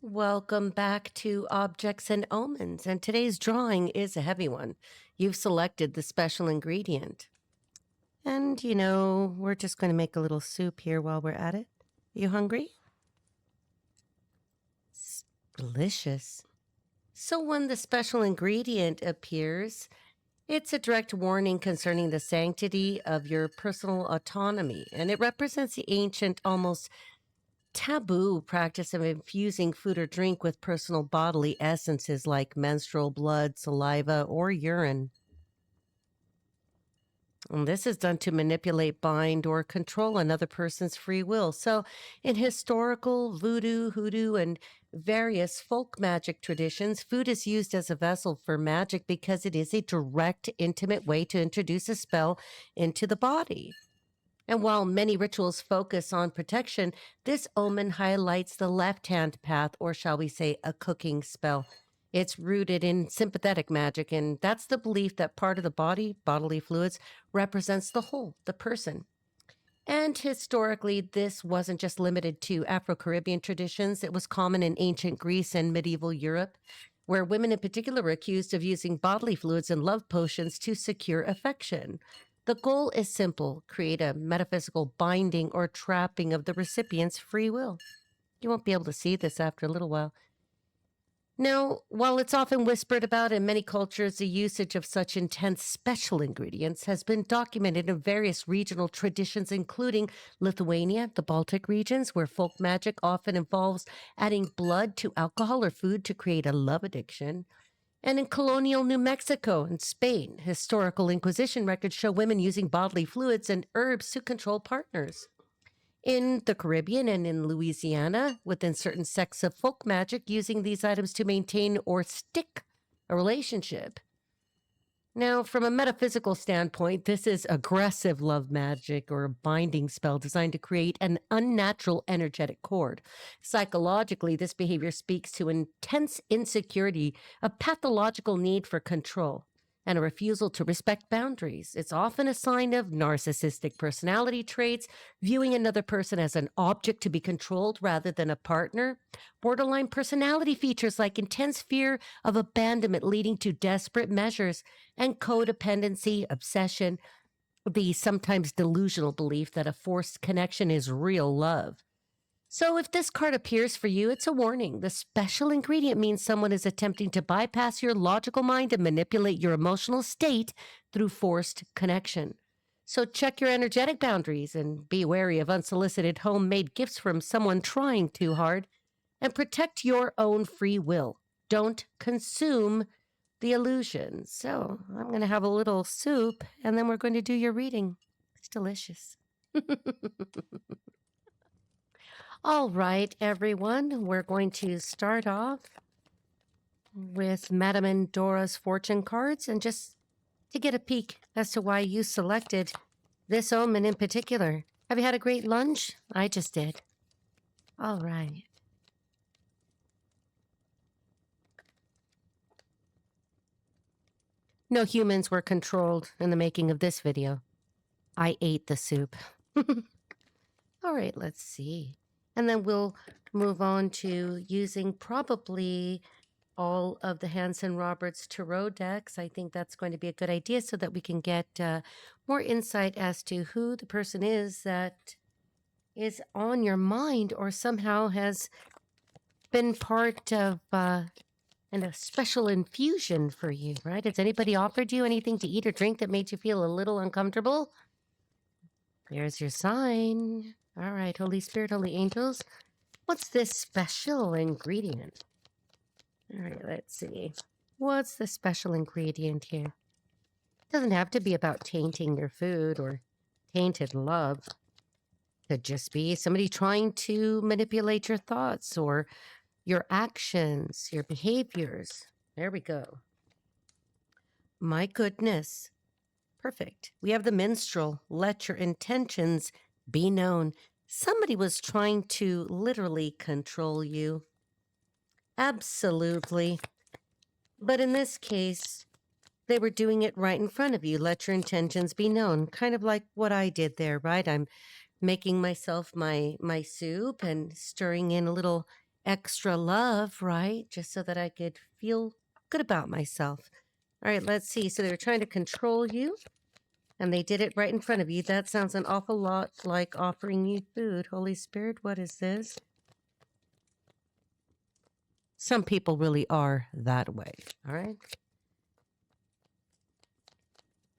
Welcome back to Objects and Omens, and today's drawing is a heavy one. You've selected the special ingredient. And, we're just going to make a little soup here while we're at it. You hungry? It's delicious. So when the special ingredient appears, it's a direct warning concerning the sanctity of your personal autonomy, and it represents the ancient, almost taboo practice of infusing food or drink with personal bodily essences like menstrual blood, saliva, or urine. And this is done to manipulate, bind, or control another person's free will. So, in historical, voodoo, hoodoo, and various folk magic traditions, food is used as a vessel for magic because it is a direct, intimate way to introduce a spell into the body. And while many rituals focus on protection, this omen highlights the left hand path, or shall we say, a cooking spell. It's rooted in sympathetic magic, and that's the belief that part of the body, bodily fluids, represents the whole, the person. And historically, this wasn't just limited to Afro Caribbean traditions, it was common in ancient Greece and medieval Europe, where women in particular were accused of using bodily fluids and love potions to secure affection. The goal is simple: create a metaphysical binding or trapping of the recipient's free will. You won't be able to see this after a little while. Now, while it's often whispered about in many cultures, the usage of such intense special ingredients has been documented in various regional traditions, including Lithuania, the Baltic regions, where folk magic often involves adding blood to alcohol or food to create a love addiction. And in colonial New Mexico and Spain, historical Inquisition records show women using bodily fluids and herbs to control partners. In the Caribbean and in Louisiana, within certain sects of folk magic, using these items to maintain or stick a relationship. Now, from a metaphysical standpoint, this is aggressive love magic or a binding spell designed to create an unnatural energetic cord. Psychologically, this behavior speaks to intense insecurity, a pathological need for control, and a refusal to respect boundaries. It's often a sign of narcissistic personality traits, viewing another person as an object to be controlled rather than a partner. Borderline personality features like intense fear of abandonment leading to desperate measures, and codependency, obsession, the sometimes delusional belief that a forced connection is real love. So, if this card appears for you, it's a warning. The special ingredient means someone is attempting to bypass your logical mind and manipulate your emotional state through forced connection. So, check your energetic boundaries and be wary of unsolicited homemade gifts from someone trying too hard, and protect your own free will. Don't consume the illusion. So, I'm going to have a little soup and then we're going to do your reading. It's delicious. All right, everyone, we're going to start off with Madame and Dora's fortune cards, and just to get a peek as to why you selected this omen in particular. Have you had a great lunch? I just did. All right. No humans were controlled in the making of this video. I ate the soup. All right, let's see. And then we'll move on to using probably all of the Hanson Roberts Tarot decks. I think that's going to be a good idea so that we can get more insight as to who the person is that is on your mind or somehow has been part of and a special infusion for you, right? Has anybody offered you anything to eat or drink that made you feel a little uncomfortable? There's your sign. All right, Holy Spirit, Holy Angels. What's this special ingredient? All right, let's see. What's the special ingredient here? It doesn't have to be about tainting your food or tainted love. It could just be somebody trying to manipulate your thoughts or your actions, your behaviors. There we go. My goodness. Perfect. We have the minstrel. Let your intentions be known. Somebody was trying to literally control you. Absolutely. But in this case, they were doing it right in front of you. Let your intentions be known. Kind of like what I did there, right? I'm making myself my soup and stirring in a little extra love, right? Just so that I could feel good about myself. All right, let's see. So they were trying to control you, and they did it right in front of you. That sounds an awful lot like offering you food. Holy Spirit, what is this? Some people really are that way, all right?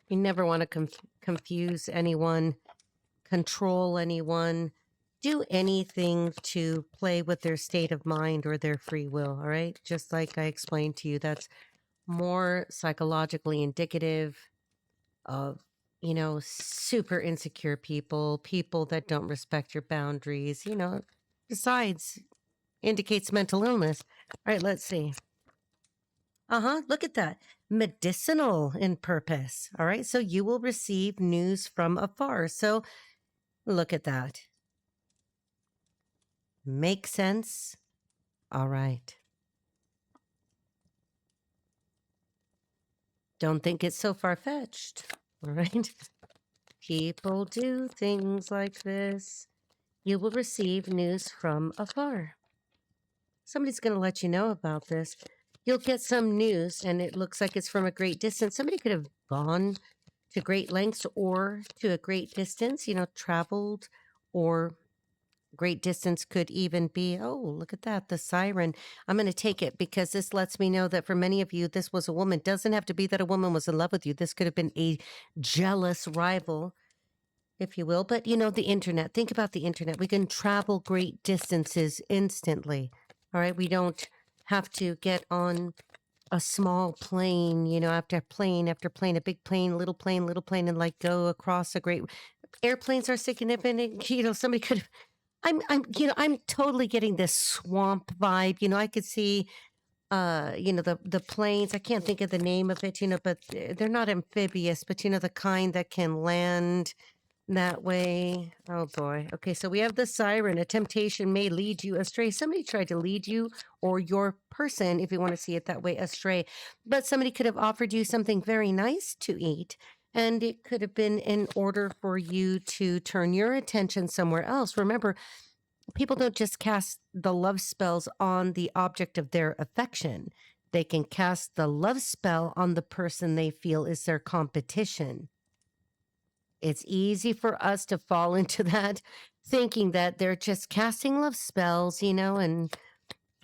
You never want to confuse anyone, control anyone, do anything to play with their state of mind or their free will, all right? Just like I explained to you, that's more psychologically indicative of, super insecure people, people that don't respect your boundaries, besides indicates mental illness. All right, let's see. Look at that. Medicinal in purpose. All right, so you will receive news from afar. So look at that. Make sense? All right. Don't think it's so far-fetched. All right. People do things like this. You will receive news from afar. Somebody's going to let you know about this. You'll get some news, and it looks like it's from a great distance. Somebody could have gone to great lengths or to a great distance, traveled, or great distance could even be, oh, look at that, the siren. I'm going to take it because this lets me know that for many of you, this was a woman. Doesn't have to be that a woman was in love with you. This could have been a jealous rival, if you will. But, the internet, think about the internet. We can travel great distances instantly. All right. We don't have to get on a small plane, after plane, after plane, a big plane, little plane, and like go across a great airplanes are significant. Somebody could have, I'm totally getting this swamp vibe. I could see, the planes. I can't think of the name of it, but they're not amphibious, but the kind that can land that way. Oh boy. Okay, so we have the siren. A temptation may lead you astray. Somebody tried to lead you or your person, if you want to see it that way, astray. But somebody could have offered you something very nice to eat. And it could have been in order for you to turn your attention somewhere else. Remember, people don't just cast the love spells on the object of their affection. They can cast the love spell on the person they feel is their competition. It's easy for us to fall into that, thinking that they're just casting love spells, and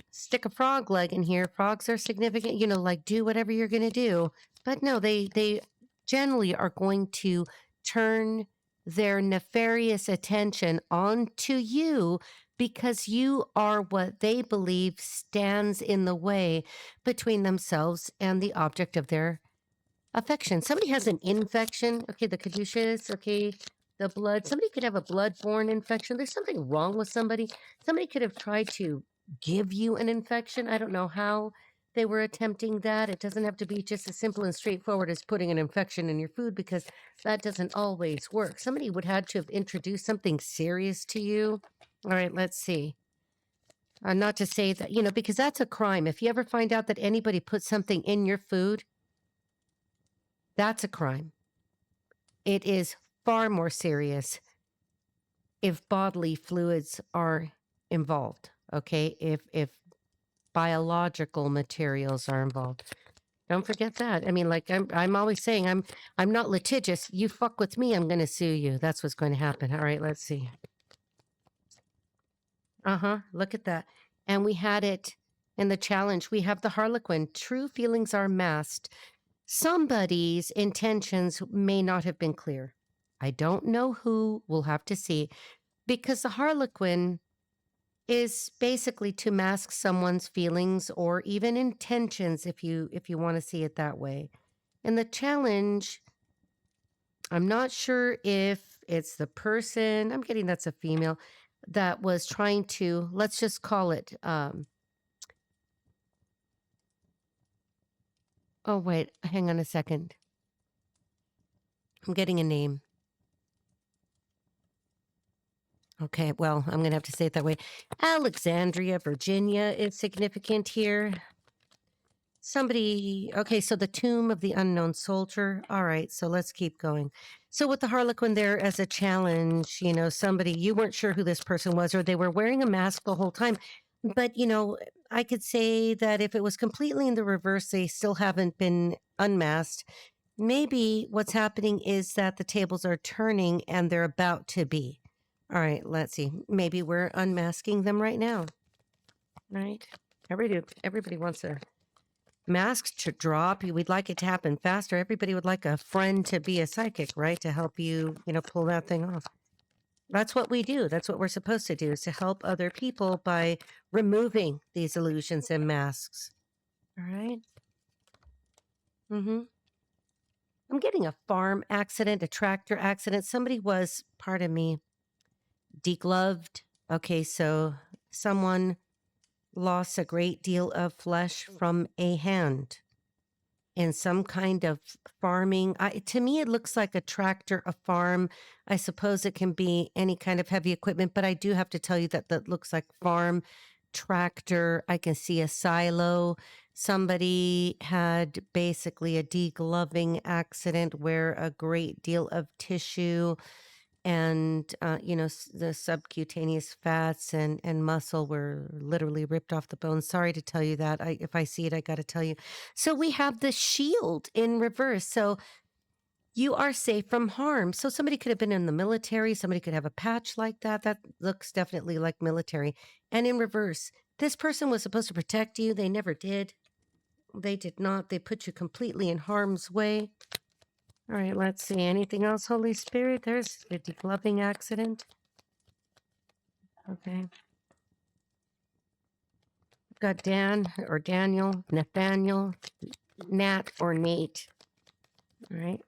stick a frog leg in here. Frogs are significant, like do whatever you're going to do. But no, they generally are going to turn their nefarious attention onto you because you are what they believe stands in the way between themselves and the object of their affection. Somebody has an infection. Okay, the caduceus. Okay, the blood. Somebody could have a blood-borne infection. There's something wrong with somebody. Somebody could have tried to give you an infection. I don't know how they were attempting that. It doesn't have to be just as simple and straightforward as putting an infection in your food because that doesn't always work. Somebody would have to have introduced something serious to you. All right, let's see. Not to say that, because that's a crime. If you ever find out that anybody put something in your food, that's a crime. It is far more serious if bodily fluids are involved, okay? If biological materials are involved. Don't forget that. I mean, like I'm always saying, I'm not litigious. You fuck with me, I'm going to sue you. That's what's going to happen. All right, let's see. Look at that. And we had it in the challenge. We have the Harlequin. True feelings are masked. Somebody's intentions may not have been clear. I don't know who, we'll have to see, because the Harlequin is basically to mask someone's feelings or even intentions if you want to see it that way. In the challenge, I'm not sure if it's the person, I'm getting that's a female, that was trying to, let's just call it, oh wait, hang on a second. I'm getting a name. Okay, well, I'm going to have to say it that way. Alexandria, Virginia is significant here. Somebody, okay, so the tomb of the unknown soldier. All right, so let's keep going. So with the Harlequin there as a challenge, somebody, you weren't sure who this person was, or they were wearing a mask the whole time. But, I could say that if it was completely in the reverse, they still haven't been unmasked. Maybe what's happening is that the tables are turning and they're about to be. All right, let's see. Maybe we're unmasking them right now. Right? Everybody wants a mask to drop. We'd like it to happen faster. Everybody would like a friend to be a psychic, right? To help you, pull that thing off. That's what we do. That's what we're supposed to do, is to help other people by removing these illusions and masks. All right? Mm-hmm. I'm getting a farm accident, a tractor accident. Somebody was, pardon me, degloved. Okay, so someone lost a great deal of flesh from a hand in some kind of farming. To me, it looks like a tractor, a farm. I suppose it can be any kind of heavy equipment, but I do have to tell you that that looks like farm, tractor. I can see a silo. Somebody had basically a degloving accident where a great deal of tissue and the subcutaneous fats and muscle were literally ripped off the bone. Sorry to tell you that. If I see it, I got to tell you. So we have the shield in reverse. So you are safe from harm. So somebody could have been in the military. Somebody could have a patch like that. That looks definitely like military. And in reverse, this person was supposed to protect you. They never did. They did not. They put you completely in harm's way. All right, let's see. Anything else, Holy Spirit? There's the degloving accident. Okay. Got Dan or Daniel, Nathaniel, Nat or Nate. All right.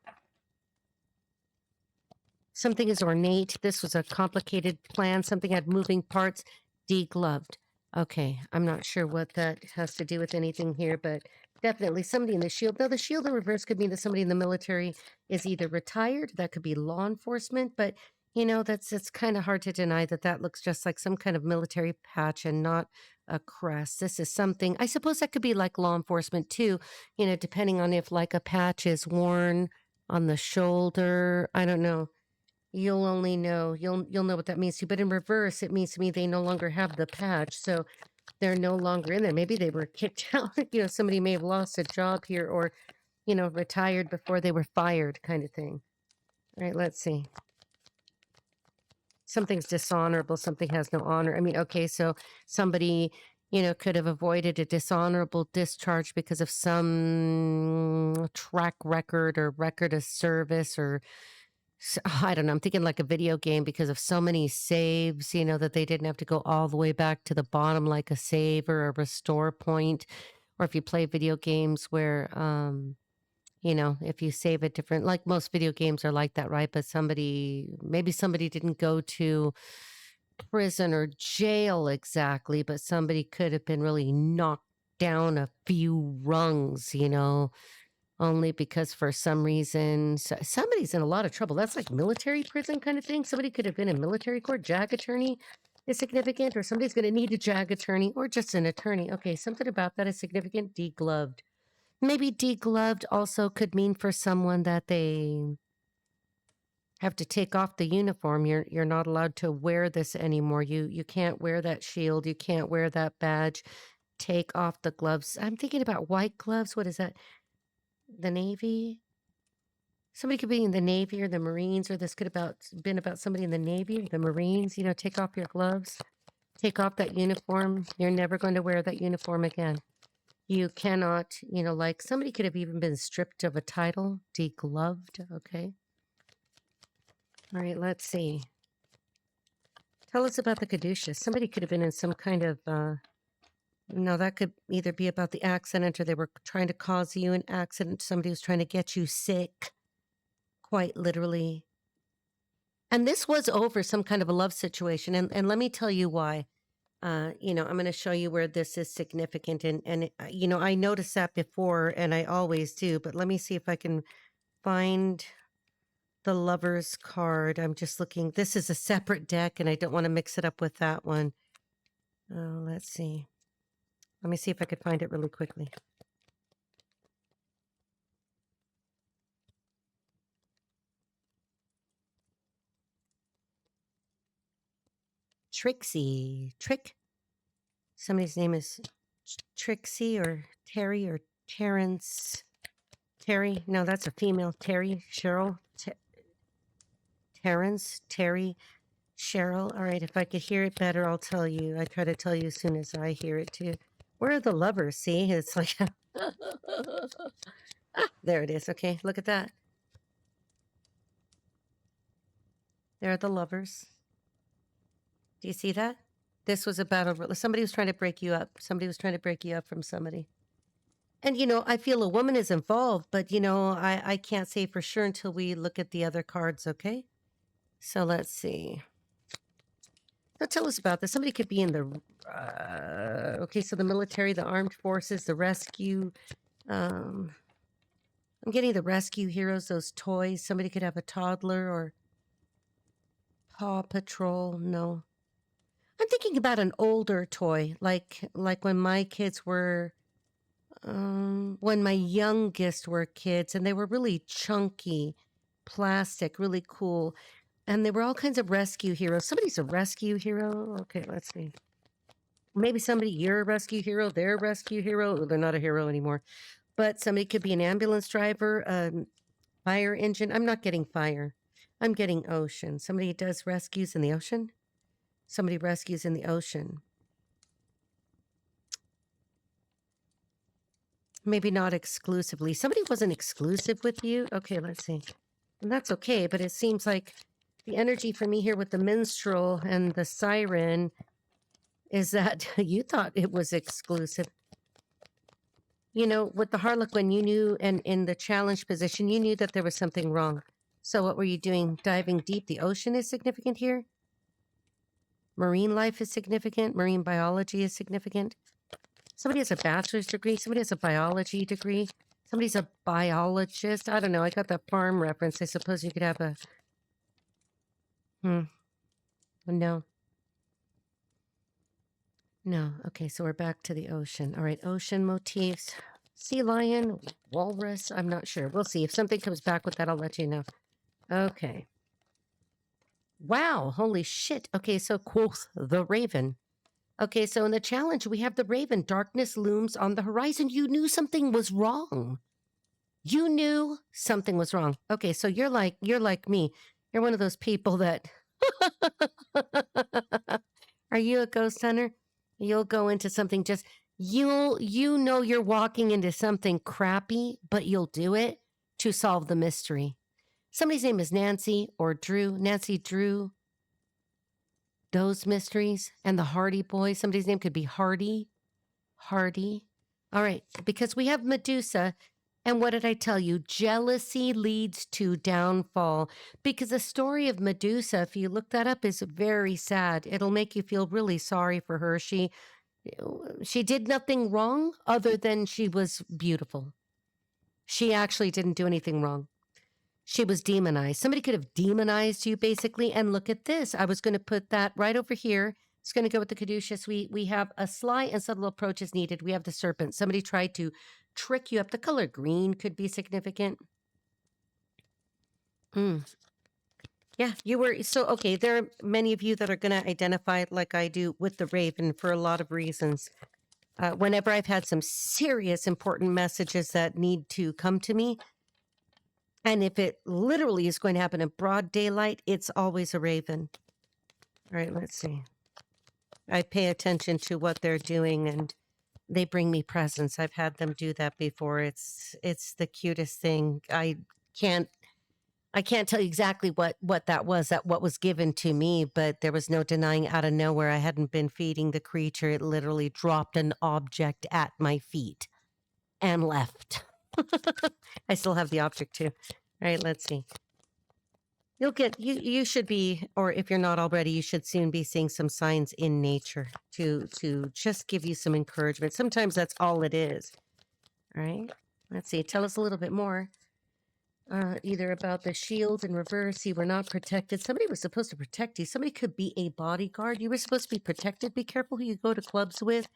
Something is ornate. This was a complicated plan. Something had moving parts. Degloved. Okay. I'm not sure what that has to do with anything here, but definitely somebody in the shield. Now, the shield in reverse could mean that somebody in the military is either retired. That could be law enforcement, but it's kind of hard to deny that that looks just like some kind of military patch and not a crest. This is something, I suppose that could be like law enforcement too, depending on if like a patch is worn on the shoulder. I don't know. You'll only know, you'll know what that means to you. But in reverse, it means to me they no longer have the patch. So they're no longer in there. Maybe they were kicked out. Somebody may have lost a job here or, retired before they were fired, kind of thing. All right, let's see. Something's dishonorable, something has no honor. I mean, okay, so somebody, could have avoided a dishonorable discharge because of some track record or record of service or I don't know. I'm thinking like a video game because of so many saves, that they didn't have to go all the way back to the bottom like a save or a restore point. Or if you play video games where, if you save it different, like most video games are like that, right? But maybe somebody didn't go to prison or jail exactly, but somebody could have been really knocked down a few rungs, only because for some reason somebody's in a lot of trouble. That's like military prison kind of thing. Somebody could have been in military court. Jag attorney is significant, or somebody's going to need a jag attorney or just an attorney. Okay, something about that is significant. Degloved. Maybe degloved also could mean for someone that they have to take off the uniform. You're not allowed to wear this anymore. You can't wear that shield. You can't wear that badge. Take off the gloves. I'm thinking about white gloves. What is that? The Navy? Somebody could be in the Navy or the Marines, or this could have been about somebody in the Navy or the Marines. Take off your gloves, take off that uniform. You're never going to wear that uniform again. You cannot, like somebody could have even been stripped of a title, degloved. Okay. All right, let's see. Tell us about the caduceus. Somebody could have been in some kind of, no, that could either be about the accident or they were trying to cause you an accident. Somebody was trying to get you sick, quite literally. And this was over some kind of a love situation. And let me tell you why. I'm going to show you where this is significant. And I noticed that before and I always do, but let me see if I can find the lover's card. I'm just looking. This is a separate deck and I don't want to mix it up with that one. Let's see. Let me see if I could find it really quickly. Trick. Somebody's name is Trixie or Terry or Terrence. Terry? No, that's a female. Terry, Cheryl, Terrence, Terry, Cheryl. All right, if I could hear it better, I'll tell you. I try to tell you as soon as I hear it too. Where are the lovers? See, it's like, there it is. Okay, look at that. There are the lovers. Do you see that? This was about somebody was trying to break you up. Somebody was trying to break you up from somebody. And, I feel a woman is involved, but, I can't say for sure until we look at the other cards, okay? So let's see. So tell us about this. Somebody could be in the, okay, so the military, the armed forces, the rescue. I'm getting the rescue heroes, those toys. Somebody could have a toddler or Paw Patrol. No. I'm thinking about an older toy, like when my kids were, when my youngest were kids, and they were really chunky, plastic, really cool. And they were all kinds of rescue heroes. Somebody's a rescue hero. Okay, let's see. Maybe you're a rescue hero, they're a rescue hero. They're not a hero anymore. But somebody could be an ambulance driver, fire engine. I'm not getting fire. I'm getting ocean. Somebody does rescues in the ocean. Somebody rescues in the ocean. Maybe not exclusively. Somebody wasn't exclusive with you. Okay, let's see. And that's okay, but it seems like the energy for me here with the minstrel and the siren is that you thought it was exclusive. With the harlequin, you knew, and in the challenge position, you knew that there was something wrong. So what were you doing? Diving deep. The ocean is significant here. Marine life is significant. Marine biology is significant. Somebody has a bachelor's degree. Somebody has a biology degree. Somebody's a biologist. I don't know. I got the farm reference. I suppose you could have a... No. No. Okay, so we're back to the ocean. All right, ocean motifs. Sea lion, walrus. I'm not sure. We'll see. If something comes back with that, I'll let you know. Okay. Wow, holy shit. Okay, so quoth the raven. Okay, so in the challenge, we have the raven. Darkness looms on the horizon. You knew something was wrong. You knew something was wrong. Okay, so you're like me. You're one of those people that... Are you a ghost hunter? You'll go into something you know you're walking into something crappy, but you'll do it to solve the mystery. Somebody's name is Nancy or Drew. Nancy Drew those mysteries. And the Hardy boys. Somebody's name could be Hardy. Hardy. All right, because we have Medusa. And what did I tell you? Jealousy leads to downfall. Because the story of Medusa, if you look that up, is very sad. It'll make you feel really sorry for her. She did nothing wrong other than she was beautiful. She actually didn't do anything wrong. She was demonized. Somebody could have demonized you, basically. And look at this. I was going to put that right over here. It's going to go with the caduceus. We have a sly and subtle approach is needed. We have the serpent. Somebody tried to trick you up. The color green could be significant. Yeah, you were. So, okay, there are many of you that are going to identify like I do with the raven for a lot of reasons. Whenever I've had some serious important messages that need to come to me, and if it literally is going to happen in broad daylight, it's always a raven. All right, let's see. I pay attention to what they're doing, and they bring me presents. I've had them do that before. It's the cutest thing. I can't tell you exactly what that was, what was given to me, but there was no denying out of nowhere. I hadn't been feeding the creature. It literally dropped an object at my feet and left. I still have the object too. All right, let's see. You'll get, you should be, or if you're not already, you should soon be seeing some signs in nature to just give you some encouragement. Sometimes that's all it is. All right, let's see. Tell us a little bit more. Either about the shield in reverse. You were not protected. Somebody was supposed to protect you. Somebody could be a bodyguard. You were supposed to be protected. Be careful who you go to clubs with.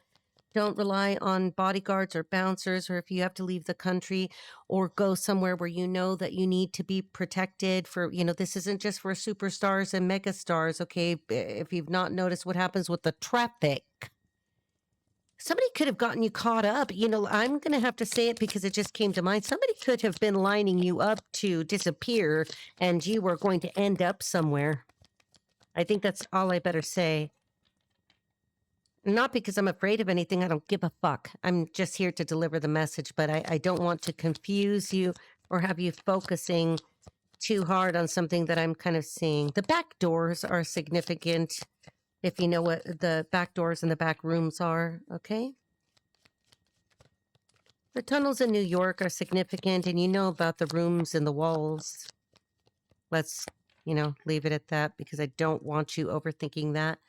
Don't rely on bodyguards or bouncers, or if you have to leave the country or go somewhere where you know that you need to be protected for, this isn't just for superstars and megastars, okay? If you've not noticed what happens with the traffic, Somebody could have gotten you caught up. I'm going to have to say it because it just came to mind. Somebody could have been lining you up to disappear and you were going to end up somewhere. I think that's all I better say. Not because I'm afraid of anything. I don't give a fuck. I'm just here to deliver the message, but I don't want to confuse you or have you focusing too hard on something that I'm kind of seeing. The back doors are significant. If you know what the back doors and the back rooms are, okay? The tunnels in New York are significant, and you know about the rooms and the walls. Let's, leave it at that because I don't want you overthinking that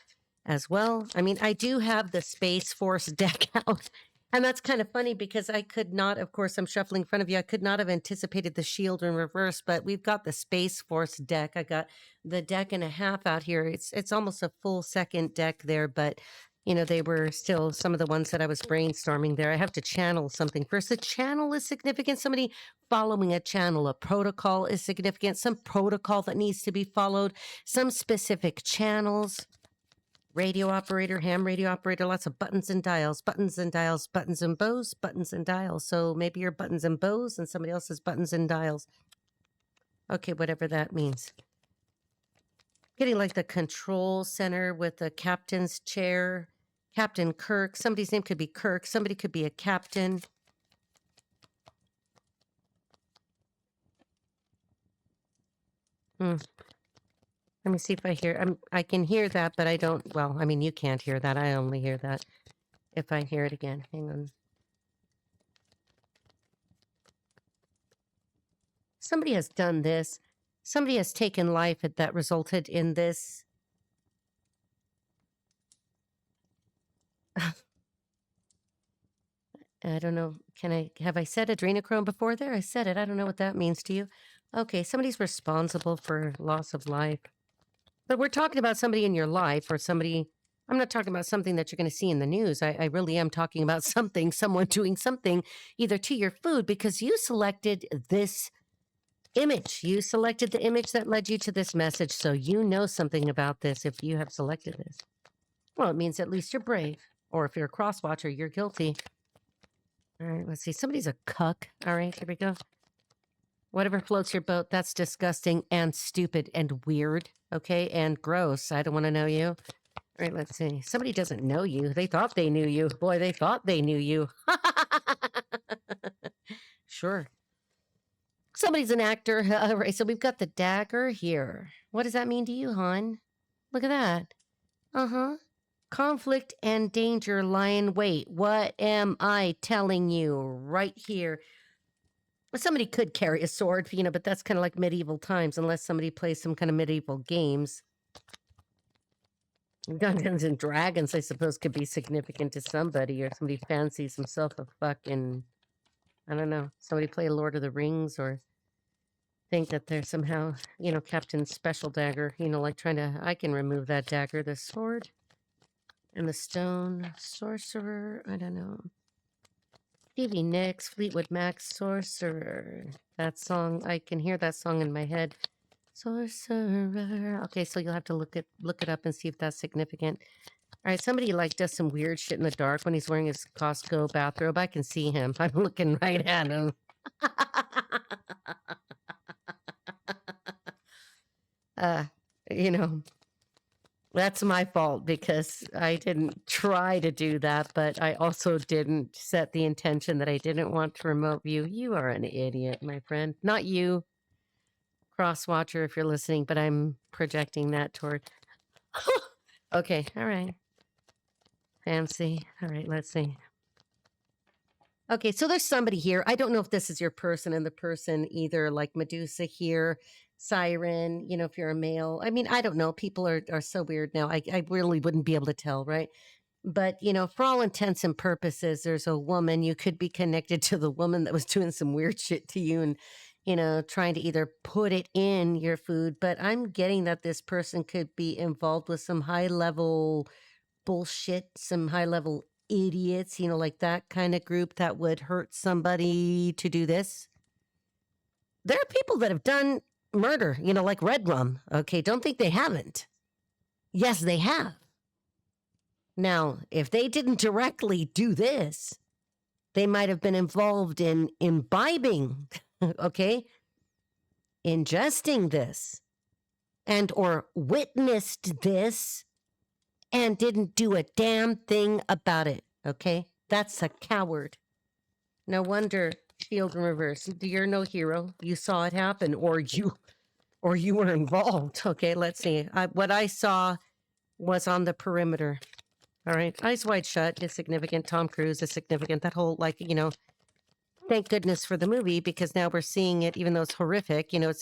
as well. I mean, I do have the Space Force deck out. And that's kind of funny because I could not, of course, I'm shuffling in front of you. I could not have anticipated the shield in reverse, but we've got the Space Force deck. I got the deck and a half out here. It's almost a full second deck there, but they were still some of the ones that I was brainstorming there. I have to channel something first. The channel is significant. Somebody following a channel, a protocol is significant. Some protocol that needs to be followed, some specific channels. Radio operator, ham radio operator, lots of buttons and dials, buttons and dials, buttons and bows, buttons and dials. So maybe your buttons and bows and somebody else's buttons and dials. Okay, whatever that means. Getting like the control center with the captain's chair, Captain Kirk. Somebody's name could be Kirk. Somebody could be a captain. Let me see if I hear. I can hear that, but I don't. Well, I mean, you can't hear that. I only hear that if I hear it again. Hang on. Somebody has done this. Somebody has taken life that resulted in this. I don't know. Have I said adrenochrome before there? I said it. I don't know what that means to you. Okay, somebody's responsible for loss of life. But we're talking about somebody in your life or somebody. I'm not talking about something that you're going to see in the news. I really am talking about someone doing something either to your food because you selected this image. You selected the image that led you to this message. So you know something about this if you have selected this. Well, it means at least you're brave. Or if you're a cross-watcher, you're guilty. All right, let's see. Somebody's a cuck. All right, here we go. Whatever floats your boat, that's disgusting and stupid and weird, okay? And gross. I don't want to know you. All right, let's see. Somebody doesn't know you. They thought they knew you. Boy, they thought they knew you. Sure. Somebody's an actor. All right, so we've got the dagger here. What does that mean to you, hon? Look at that. Uh-huh. Conflict and danger lie in wait. What am I telling you right here? Somebody could carry a sword, but that's kind of like medieval times, unless somebody plays some kind of medieval games. Dungeons and Dragons, I suppose, could be significant to somebody, or somebody fancies himself a fucking, I don't know, somebody play Lord of the Rings, or think that they're somehow, Captain Special Dagger, like trying to, I can remove that dagger, the sword, and the stone, sorcerer, I don't know. Stevie Nicks, Fleetwood Mac, Sorcerer. That song, I can hear that song in my head. Sorcerer. Okay, so you'll have to look it up and see if that's significant. All right, somebody does some weird shit in the dark when he's wearing his Costco bathrobe. I can see him. I'm looking right at him. That's my fault because I didn't try to do that, but I also didn't set the intention that I didn't want to remote view. You are an idiot, my friend. Not you, cross-watcher, if you're listening, but I'm projecting that toward... Okay, all right. Fancy. All right, let's see. Okay, so there's somebody here. I don't know if this is your person, and the person either like Medusa here, Siren, if you're a male. I mean, I don't know. People are so weird now. I really wouldn't be able to tell, right? But, for all intents and purposes, there's a woman. You could be connected to the woman that was doing some weird shit to you and, trying to either put it in your food. But I'm getting that this person could be involved with some high-level bullshit, some high-level idiots, like that kind of group that would hurt somebody to do this. There are people that have done murder, like Red Rum. Okay, don't think they haven't. Yes, they have. Now, if they didn't directly do this, they might have been involved in imbibing, okay, ingesting this, and or witnessed this and didn't do a damn thing about it, okay? That's a coward. No wonder shield in reverse. You're no hero. You saw it happen, or you were involved. Okay, let's see. What I saw was on the perimeter. All right, Eyes Wide Shut is significant. Tom Cruise is significant. That whole, like, you know, thank goodness for the movie, because now we're seeing it, even though it's horrific. You know,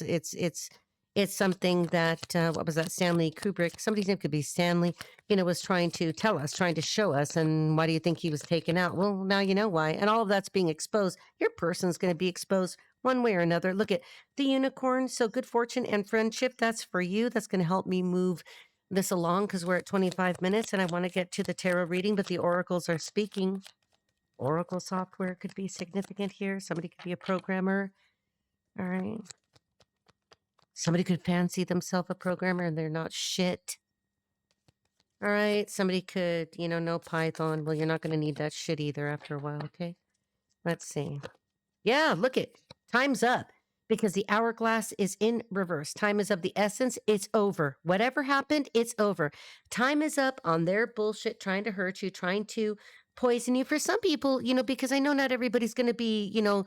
it's something that what was that? Stanley Kubrick. Somebody's name could be Stanley. You know, was trying to tell us, trying to show us. And why do you think he was taken out? Well, now you know why. And all of that's being exposed. Your person's going to be exposed one way or another. Look at the unicorn. So good fortune and friendship. That's for you. That's going to help me move this along, because we're at 25 minutes and I want to get to the tarot reading, but the oracles are speaking. Oracle software could be significant here. Somebody could be a programmer. All right. Somebody could fancy themselves a programmer and they're not shit. All right. Somebody could, you know Python. Well, you're not going to need that shit either after a while, okay? Let's see. Yeah, look it. Time's up, because the hourglass is in reverse. Time is of the essence. It's over. Whatever happened, it's over. Time is up on their bullshit, trying to hurt you, trying to poison you. For some people, you know, because I know not everybody's going to be, you know,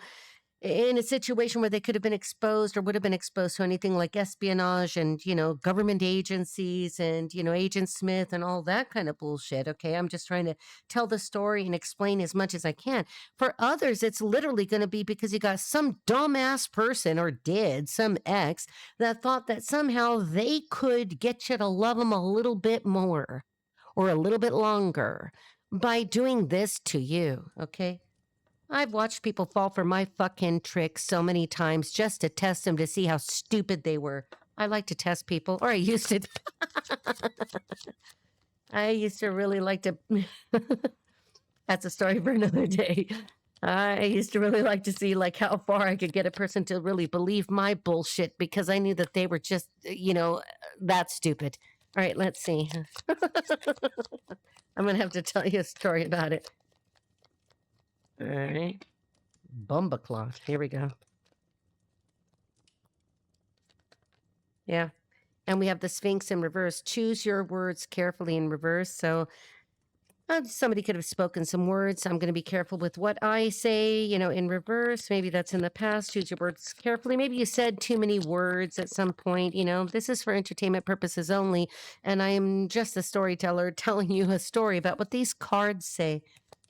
in a situation where they could have been exposed or would have been exposed to anything like espionage and, you know, government agencies and, you know, Agent Smith and all that kind of bullshit. Okay. I'm just trying to tell the story and explain as much as I can. For others, it's literally going to be because you got some dumbass person, or did, some ex that thought that somehow they could get you to love them a little bit more or a little bit longer by doing this to you. Okay. I've watched people fall for my fucking tricks so many times just to test them, to see how stupid they were. I like to test people, or I used to. I used to really like to. That's a story for another day. I used to really like to see like how far I could get a person to really believe my bullshit, because I knew that they were just, you know, that stupid. All right, let's see. I'm going to have to tell you a story about it. All right. Bumbacloth. Here we go. Yeah. And we have the Sphinx in reverse. Choose your words carefully in reverse. So somebody could have spoken some words. I'm going to be careful with what I say, you know, in reverse. Maybe that's in the past. Choose your words carefully. Maybe you said too many words at some point. You know, this is for entertainment purposes only. And I am just a storyteller telling you a story about what these cards say.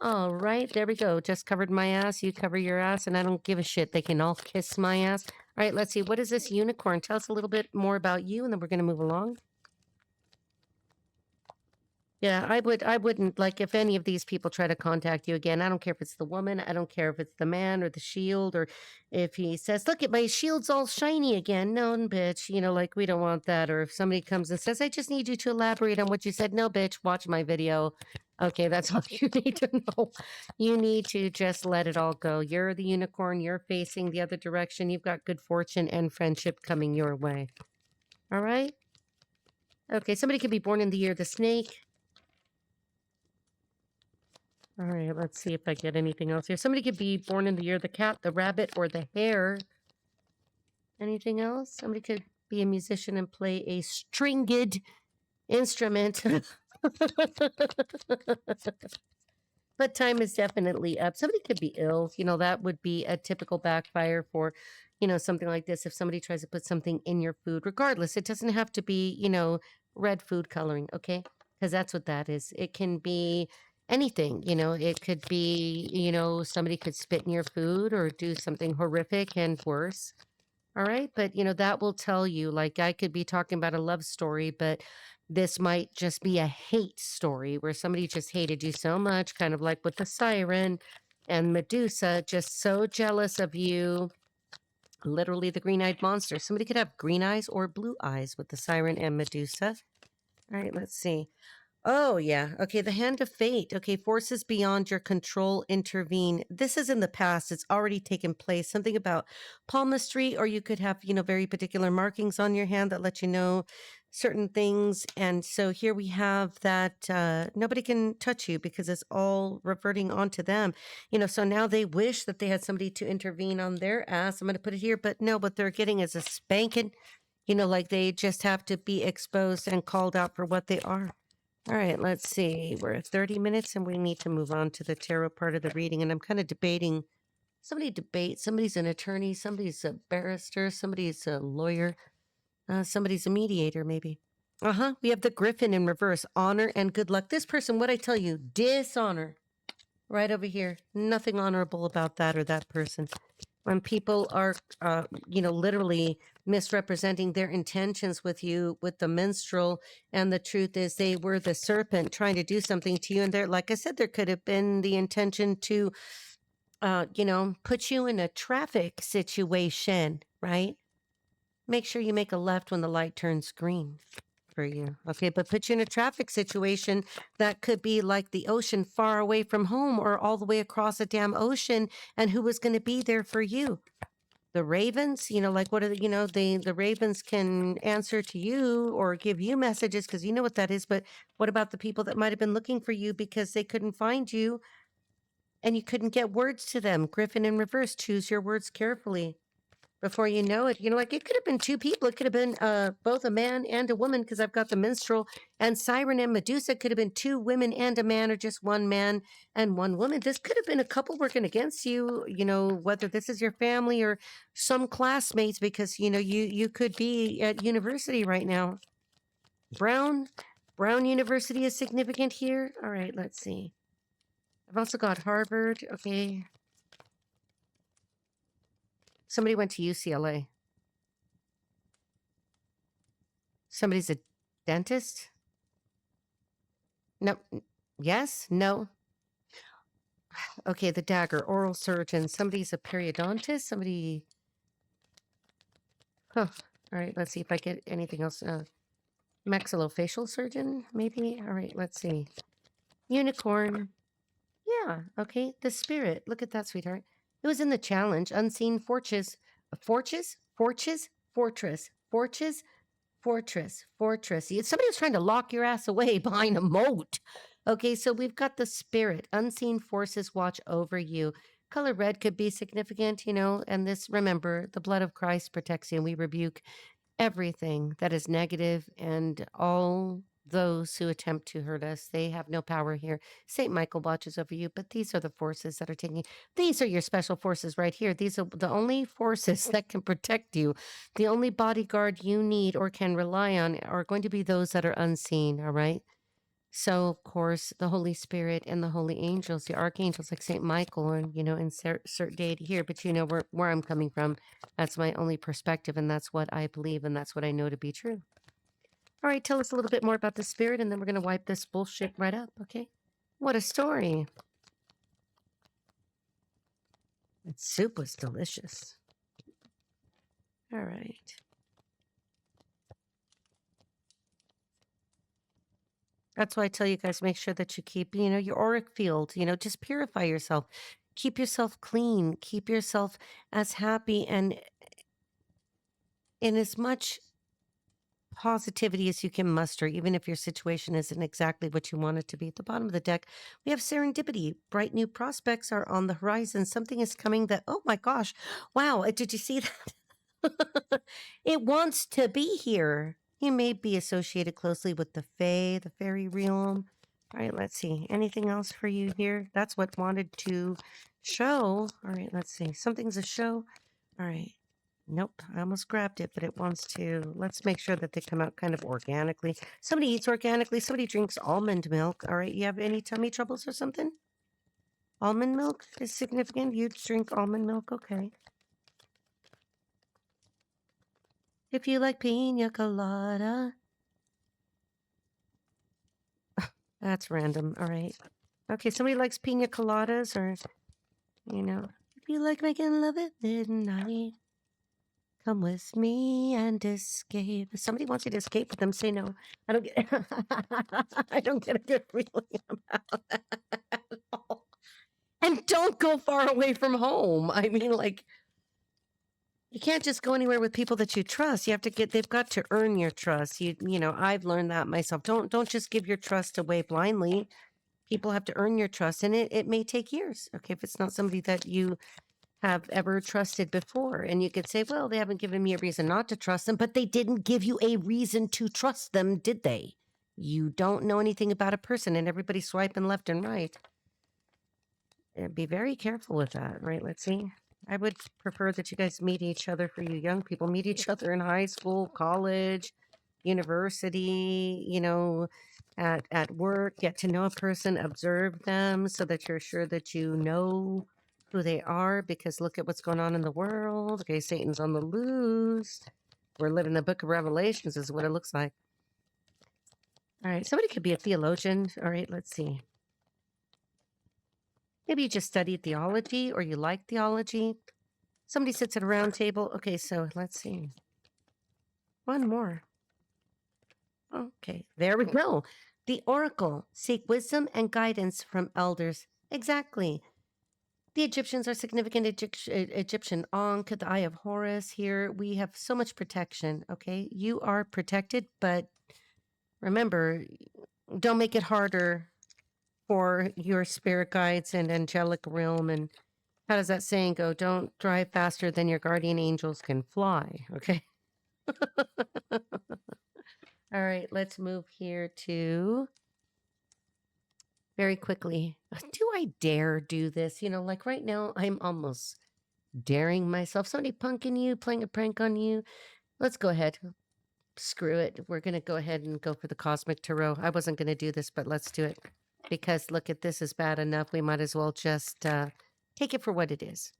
All right, there we go. Just covered my ass. You cover your ass, and I don't give a shit. They can all kiss my ass. All right, let's see. What is this unicorn? Tell us a little bit more about you, and then we're going to move along. Yeah, I wouldn't, like, if any of these people try to contact you again, I don't care if it's the woman, I don't care if it's the man or the shield, or if he says, look at my shield's all shiny again. No, bitch, you know, like, we don't want that. Or if somebody comes and says, I just need you to elaborate on what you said. No, bitch, watch my video. Okay, that's all you need to know. You need to just let it all go. You're the unicorn, you're facing the other direction. You've got good fortune and friendship coming your way. All right? Okay, somebody could be born in the year of the snake. All right, let's see if I get anything else here. Somebody could be born in the year of the cat, the rabbit, or the hare. Anything else? Somebody could be a musician and play a stringed instrument. But time is definitely up. Somebody could be ill. You know, that would be a typical backfire for, you know, something like this. If somebody tries to put something in your food, regardless, it doesn't have to be, you know, red food coloring, okay? Because that's what that is. It can be anything, you know, it could be, you know, somebody could spit in your food or do something horrific and worse. All right. But, you know, that will tell you, like, I could be talking about a love story, but this might just be a hate story where somebody just hated you so much, kind of like with the siren and Medusa, just so jealous of you. Literally the green-eyed monster. Somebody could have green eyes or blue eyes with the siren and Medusa. All right, let's see. Oh, yeah. Okay, the hand of fate. Okay, forces beyond your control intervene. This is in the past. It's already taken place. Something about palmistry, or you could have, very particular markings on your hand that let you know certain things. And so here we have that nobody can touch you because it's all reverting onto them. So now they wish that they had somebody to intervene on their ass. I'm going to put it here, but no, what they're getting is a spanking. Like they just have to be exposed and called out for what they are. All right, let's see. We're at 30 minutes and we need to move on to the tarot part of the reading. And I'm kind of debating. Somebody's an attorney, somebody's a barrister, somebody's a lawyer, somebody's a mediator, maybe. We have the Griffin in reverse, honor and good luck. This person, what I tell you, dishonor. Right over here. Nothing honorable about that or that person. When people are, literally misrepresenting their intentions with you with the minstrel, and the truth is they were the serpent trying to do something to you. And there, like I said, there could have been the intention to, put you in a traffic situation, right? Make sure you make a left when the light turns green for you. Okay, but put you in a traffic situation that could be like the ocean far away from home or all the way across a damn ocean. And who was going to be there for you? The ravens, like what are the ravens can answer to you or give you messages because you know what that is. But what about the people that might have been looking for you because they couldn't find you and you couldn't get words to them? Griffin in reverse, choose your words carefully. Before you know it, like it could have been two people. It could have been both a man and a woman because I've got the minstrel and Siren and Medusa. Could have been two women and a man or just one man and one woman. This could have been a couple working against you, whether this is your family or some classmates because, you could be at university right now. Brown University is significant here. All right, let's see. I've also got Harvard. Okay. Somebody went to UCLA. Somebody's a dentist? No. Yes? No? Okay, the dagger, oral surgeon. Somebody's a periodontist? Somebody... Huh. All right, let's see if I get anything else. Maxillofacial surgeon, maybe? All right, let's see. Unicorn. Yeah, okay. The spirit. Look at that, sweetheart. It was in the challenge. Unseen fortress. Fortress? Fortress? Fortress. Fortress? Fortress, fortress. Somebody was trying to lock your ass away behind a moat. Okay, so we've got the spirit. Unseen forces watch over you. Color red could be significant, and this, remember, the blood of Christ protects you, and we rebuke everything that is negative and all those who attempt to hurt us. They have no power here. St. Michael watches over you, but these are the forces that are taking, these are your special forces right here. These are the only forces that can protect you. The only bodyguard you need or can rely on are going to be those that are unseen, all right? So, of course, the Holy Spirit and the holy angels, the archangels like St. Michael, and, insert deity here, but you know where I'm coming from. That's my only perspective, and that's what I believe, and that's what I know to be true. All right, tell us a little bit more about the spirit, and then we're going to wipe this bullshit right up, okay? What a story. That soup was delicious. All right. That's why I tell you guys, make sure that you keep, your auric field, just purify yourself. Keep yourself clean. Keep yourself as happy and in as much positivity as you can muster, even if your situation isn't exactly what you want it to be. At the bottom of the deck, we have serendipity. Bright new prospects are on the horizon. Something is coming that, oh my gosh, wow, did you see that? It wants to be here. You may be associated closely with the Fae, the fairy realm. All right, let's see. Anything else for you here? That's what wanted to show. All right, let's see. Something's a show. All right. Nope, I almost grabbed it, but it wants to. Let's make sure that they come out kind of organically. Somebody eats organically. Somebody drinks almond milk. All right, you have any tummy troubles or something? Almond milk is significant. You drink almond milk, okay. If you like pina colada. That's random, all right. Okay, somebody likes pina coladas or, if you like making love at midnight. Come with me and escape. If somebody wants you to escape with them, say no. I don't get I don't get a good feeling about that at all. And don't go far away from home. I mean, like, you can't just go anywhere with people that you trust. You have to they've got to earn your trust. You know, I've learned that myself. Don't just give your trust away blindly. People have to earn your trust, and it may take years. Okay, if it's not somebody that you have ever trusted before. And you could say, well, they haven't given me a reason not to trust them, but they didn't give you a reason to trust them, did they? You don't know anything about a person, and everybody's swiping left and right. Be very careful with that, right? Let's see. I would prefer that you guys meet each other, for you young people, meet each other in high school, college, university, you know, at work, get to know a person, observe them so that you're sure that you know who they are, because look at what's going on in the world. Okay, Satan's on the loose. We're living the book of Revelations is what it looks like. All right, somebody could be a theologian. All right, let's see. Maybe you just studied theology or you like theology. Somebody sits at a round table. Okay, so let's see. One more. Okay, there we go. The oracle. Seek wisdom and guidance from elders. Exactly. The Egyptians are significant. Egyptian Ankh, the Eye of Horus. Here we have so much protection. Okay, you are protected, but remember, don't make it harder for your spirit guides and angelic realm. And how does that saying go? Don't drive faster than your guardian angels can fly. Okay. All right, let's move here to very quickly. Do I dare do this? You know, like right now, I'm almost daring myself. Somebody punking you, playing a prank on you. Let's go ahead. Screw it. We're going to go ahead and go for the Cosmic Tarot. I wasn't going to do this, but let's do it. Because look at this is bad enough. We might as well just take it for what it is.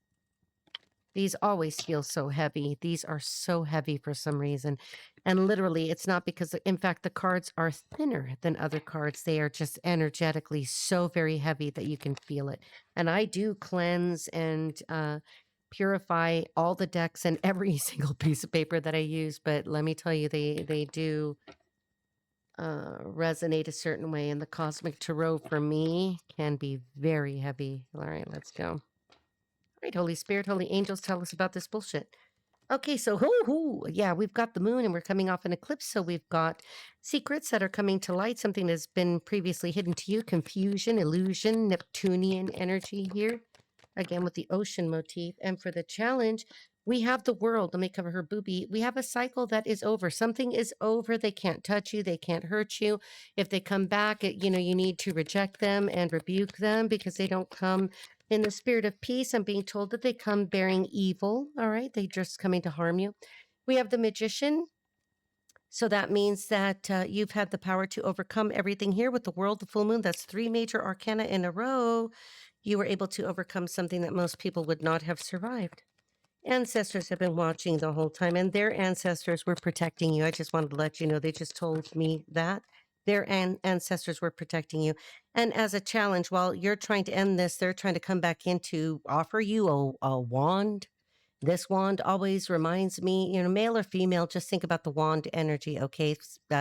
These always feel so heavy. These are so heavy for some reason. And literally, it's not because, in fact, the cards are thinner than other cards. They are just energetically so very heavy that you can feel it. And I do cleanse and purify all the decks and every single piece of paper that I use. But let me tell you, they do resonate a certain way. And the Cosmic Tarot, for me, can be very heavy. All right, let's go. Right, Holy Spirit, Holy Angels, tell us about this bullshit. Okay, so yeah, we've got the moon and we're coming off an eclipse. So we've got secrets that are coming to light, something that's been previously hidden to you, confusion, illusion, Neptunian energy here. Again, with the ocean motif. And for the challenge, we have the world. Let me cover her boobie. We have a cycle that is over. Something is over. They can't touch you. They can't hurt you. If they come back, you need to reject them and rebuke them because they don't come in the spirit of peace. I'm being told that they come bearing evil. All right. They're just coming to harm you. We have the magician. So that means that you've had the power to overcome everything here with the world, the full moon. That's 3 major arcana in a row. You were able to overcome something that most people would not have survived. Ancestors have been watching the whole time, and their ancestors were protecting you. I just wanted to let you know, they just told me that. Their ancestors were protecting you. And as a challenge, while you're trying to end this, they're trying to come back in to offer you a wand. This wand always reminds me, male or female, just think about the wand energy, okay?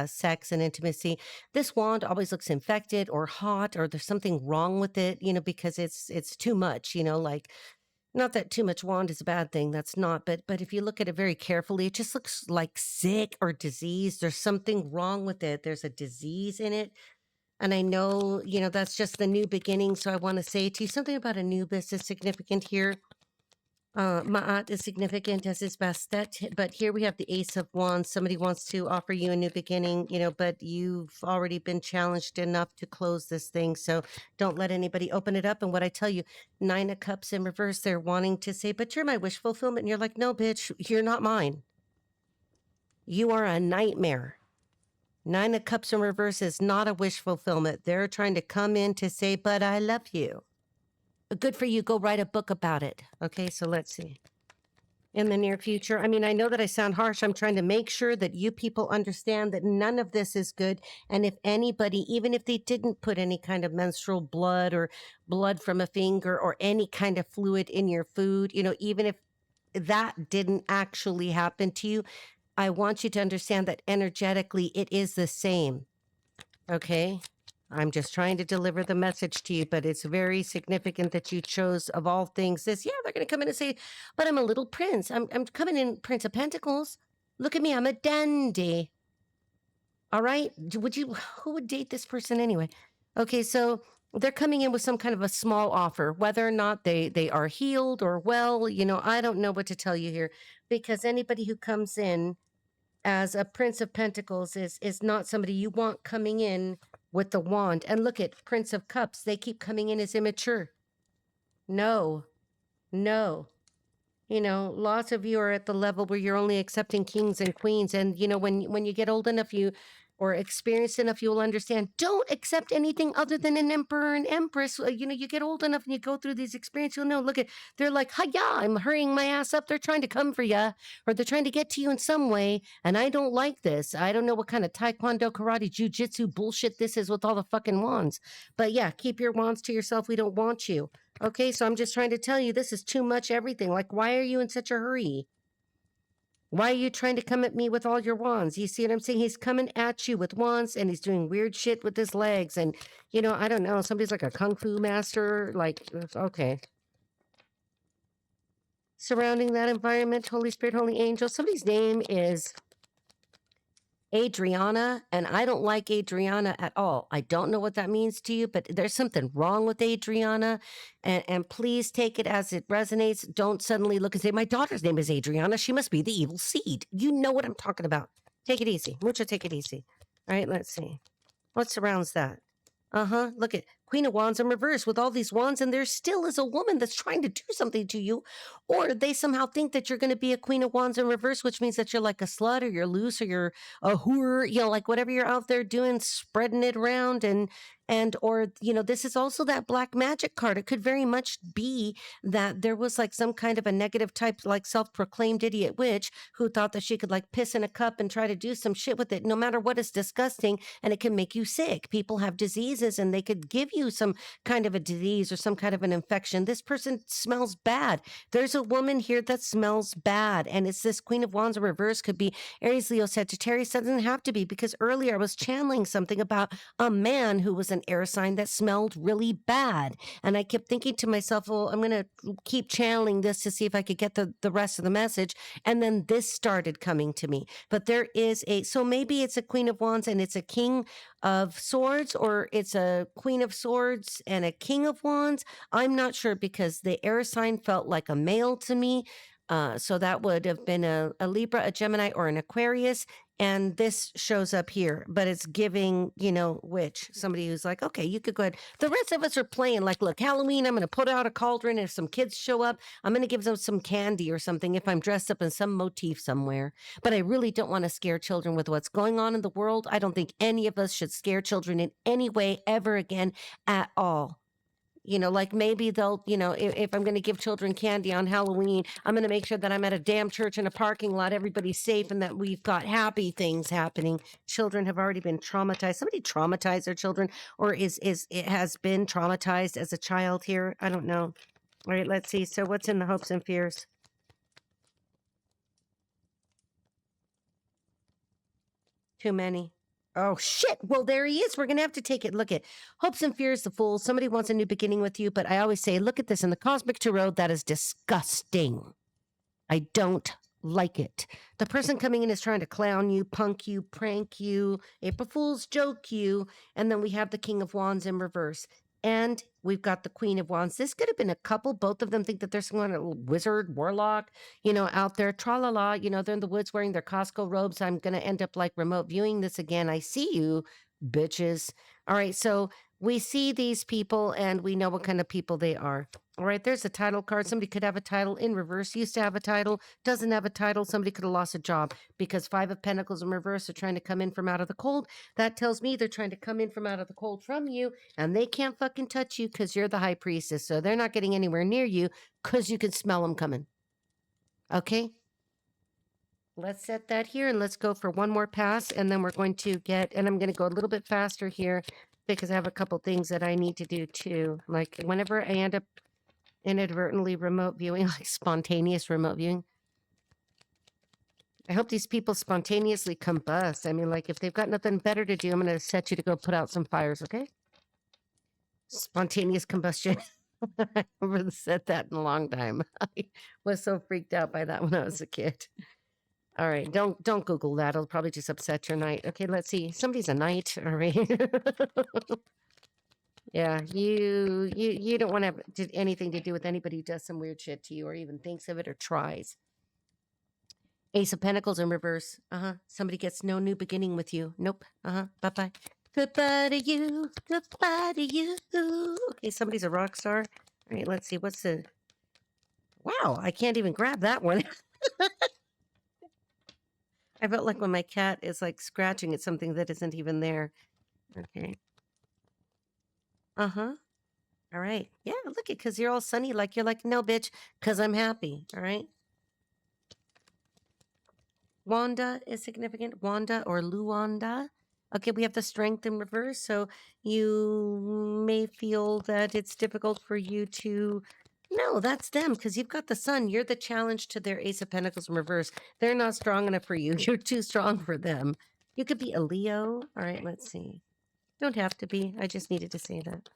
Sex and intimacy. This wand always looks infected or hot, or there's something wrong with it, because it's too much, like, not that too much wand is a bad thing. That's not. But if you look at it very carefully, it just looks like sick or diseased. There's something wrong with it. There's a disease in it. And I know, that's just the new beginning. So I want to say to you something about Anubis is significant here. Ma'at is significant as his Bastet, but here we have the Ace of Wands. Somebody wants to offer you a new beginning, but you've already been challenged enough to close this thing. So don't let anybody open it up. And what I tell you, 9 of Cups in reverse, they're wanting to say, but you're my wish fulfillment. And you're like, no, bitch, you're not mine. You are a nightmare. 9 of Cups in reverse is not a wish fulfillment. They're trying to come in to say, but I love you. Good for you. Go write a book about it. Okay, so let's see. In the near future, I mean, I know that I sound harsh. I'm trying to make sure that you people understand that none of this is good. And if anybody, even if they didn't put any kind of menstrual blood or blood from a finger or any kind of fluid in your food, even if that didn't actually happen to you, I want you to understand that energetically it is the same. Okay? I'm just trying to deliver the message to you, but it's very significant that you chose, of all things, this. Yeah, they're going to come in and say, but I'm a little prince. I'm coming in Prince of Pentacles. Look at me. I'm a dandy. All right. Who would date this person anyway? Okay. So they're coming in with some kind of a small offer, whether or not they are healed or well, I don't know what to tell you here, because anybody who comes in as a Prince of Pentacles is not somebody you want coming in with the wand. And look at Prince of Cups. They keep coming in as immature. No, no. Lots of you are at the level where you're only accepting kings and queens. And, when you get old enough, or experienced enough, you will understand. Don't accept anything other than an emperor and empress. You get old enough and you go through these experiences, you'll know. Look at, they're like, hiya, I'm hurrying my ass up. They're trying to come for you, or they're trying to get to you in some way. And I don't like this. I don't know what kind of taekwondo, karate, jujitsu bullshit this is with all the fucking wands. But yeah, keep your wands to yourself. We don't want you. Okay, so I'm just trying to tell you, this is too much everything. Like, why are you in such a hurry? Why are you trying to come at me with all your wands? You see what I'm saying? He's coming at you with wands, and he's doing weird shit with his legs. And, I don't know. Somebody's like a kung fu master. Like, okay. Surrounding that environment, Holy Spirit, Holy Angel. Somebody's name is Adriana, and I don't like Adriana at all. I don't know what that means to you, but there's something wrong with Adriana, and please take it as it resonates. Don't suddenly look and say, my daughter's name is Adriana. She must be the evil seed. You know what I'm talking about. Take it easy. Mucho, take it easy. All right, let's see. What surrounds that? Look at Queen of Wands in reverse with all these wands, and there still is a woman that's trying to do something to you. Or they somehow think that you're going to be a Queen of Wands in reverse, which means that you're like a slut, or you're loose, or you're a whore, like whatever you're out there doing, spreading it around. Or this is also that black magic card. It could very much be that there was like some kind of a negative type, like self-proclaimed idiot witch, who thought that she could like piss in a cup and try to do some shit with it, no matter what. Is disgusting, and it can make you sick. People have diseases, and they could give you some kind of a disease or some kind of an infection. This person smells bad. There's a woman here that smells bad, and it's this Queen of Wands in reverse. Could be Aries, Leo, Sagittarius. Doesn't have to be, because earlier I was channeling something about a man who was an air sign that smelled really bad, and I kept thinking to myself, well, I'm going to keep channeling this to see if I could get the rest of the message. And then this started coming to me. But there is so maybe it's a Queen of Wands and it's a King of Swords, or it's a Queen of Swords and a King of Wands. I'm not sure, because the air sign felt like a male to me. So that would have been a Libra, a Gemini, or an Aquarius. And this shows up here, but it's giving, witch, somebody who's like, okay, you could go ahead. The rest of us are playing like, look, Halloween, I'm going to put out a cauldron. If some kids show up, I'm going to give them some candy or something if I'm dressed up in some motif somewhere. But I really don't want to scare children with what's going on in the world. I don't think any of us should scare children in any way ever again at all. Like maybe they'll, if I'm going to give children candy on Halloween, I'm going to make sure that I'm at a damn church in a parking lot, everybody's safe, and that we've got happy things happening. Children have already been traumatized. Somebody traumatized their children, or it has been traumatized as a child here. I don't know. All right, let's see. So what's in the hopes and fears? Too many. Oh, shit. Well, there he is. We're going to have to take it. Look at hopes and fears, the fool. Somebody wants a new beginning with you, but I always say, look at this in the Cosmic Tarot. That is disgusting. I don't like it. The person coming in is trying to clown you, punk you, prank you, April Fool's joke you, and then we have the King of Wands in reverse. And we've got the Queen of Wands. This could have been a couple. Both of them think that there's some kind of wizard, warlock, out there. Tra-la-la, they're in the woods wearing their Costco robes. I'm going to end up like remote viewing this again. I see you, bitches. All right, so we see these people, and we know what kind of people they are. All right, there's a title card. Somebody could have a title in reverse. Used to have a title, doesn't have a title. Somebody could have lost a job, because Five of Pentacles in reverse are trying to come in from out of the cold. That tells me they're trying to come in from out of the cold from you, and they can't fucking touch you because you're the high priestess. So they're not getting anywhere near you because you can smell them coming. Okay? Let's set that here, and let's go for one more pass, and then we're going to get, and I'm going to go a little bit faster here because I have a couple things that I need to do too. Like whenever I end up Inadvertently remote viewing, like spontaneous remote viewing. I hope these people spontaneously combust. I mean, like, if they've got nothing better to do, I'm going to set you to go put out some fires, okay? Spontaneous combustion. I haven't said that in a long time. I was so freaked out by that when I was a kid. All right, don't Google that. It'll probably just upset your night. Okay, let's see. Somebody's a knight. All right. Yeah, you don't want to have anything to do with anybody who does some weird shit to you or even thinks of it or tries. Ace of Pentacles in reverse. Somebody gets no new beginning with you. Nope. Bye-bye. Goodbye to you. Goodbye to you. Okay, somebody's a rock star. All right, let's see. What's the... Wow, I can't even grab that one. I felt like when my cat is like scratching at something that isn't even there. Okay. All right. Yeah, look it, because you're all sunny. Like, you're like, no, bitch, because I'm happy. All right. Wanda is significant. Wanda or Luanda. Okay, we have the strength in reverse. So you may feel that it's difficult for you to... No, that's them, because you've got the sun. You're the challenge to their Ace of Pentacles in reverse. They're not strong enough for you. You're too strong for them. You could be a Leo. All right, let's see. Don't have to be. I just needed to say that.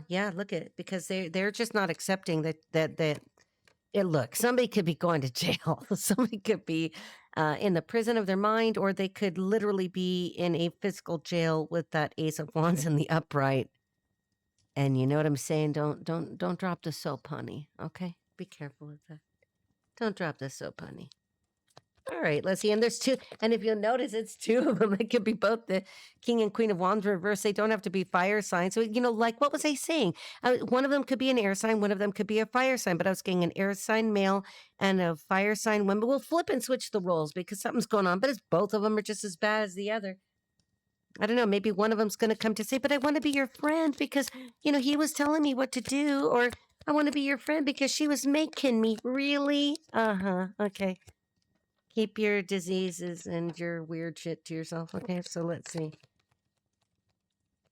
Yeah, look at it. Because they're just not accepting that look, somebody could be going to jail. Somebody could be in the prison of their mind, or they could literally be in a physical jail with that Ace of Wands in the upright. And you know what I'm saying? Don't drop the soap, honey. Okay? Be careful with that. Don't drop the soap, honey. All right, let's see. And there's two. And if you'll notice, it's two of them. It could be both the King and Queen of Wands reverse. They don't have to be fire signs. So, like, what was I saying? One of them could be an air sign. One of them could be a fire sign. But I was getting an air sign male and a fire sign woman. We'll flip and switch the roles because something's going on. But it's both of them are just as bad as the other. I don't know. Maybe one of them's going to come to say, but I want to be your friend because, he was telling me what to do. Or I want to be your friend because she was making me. Really? Okay. Keep your diseases and your weird shit to yourself. Okay, so let's see.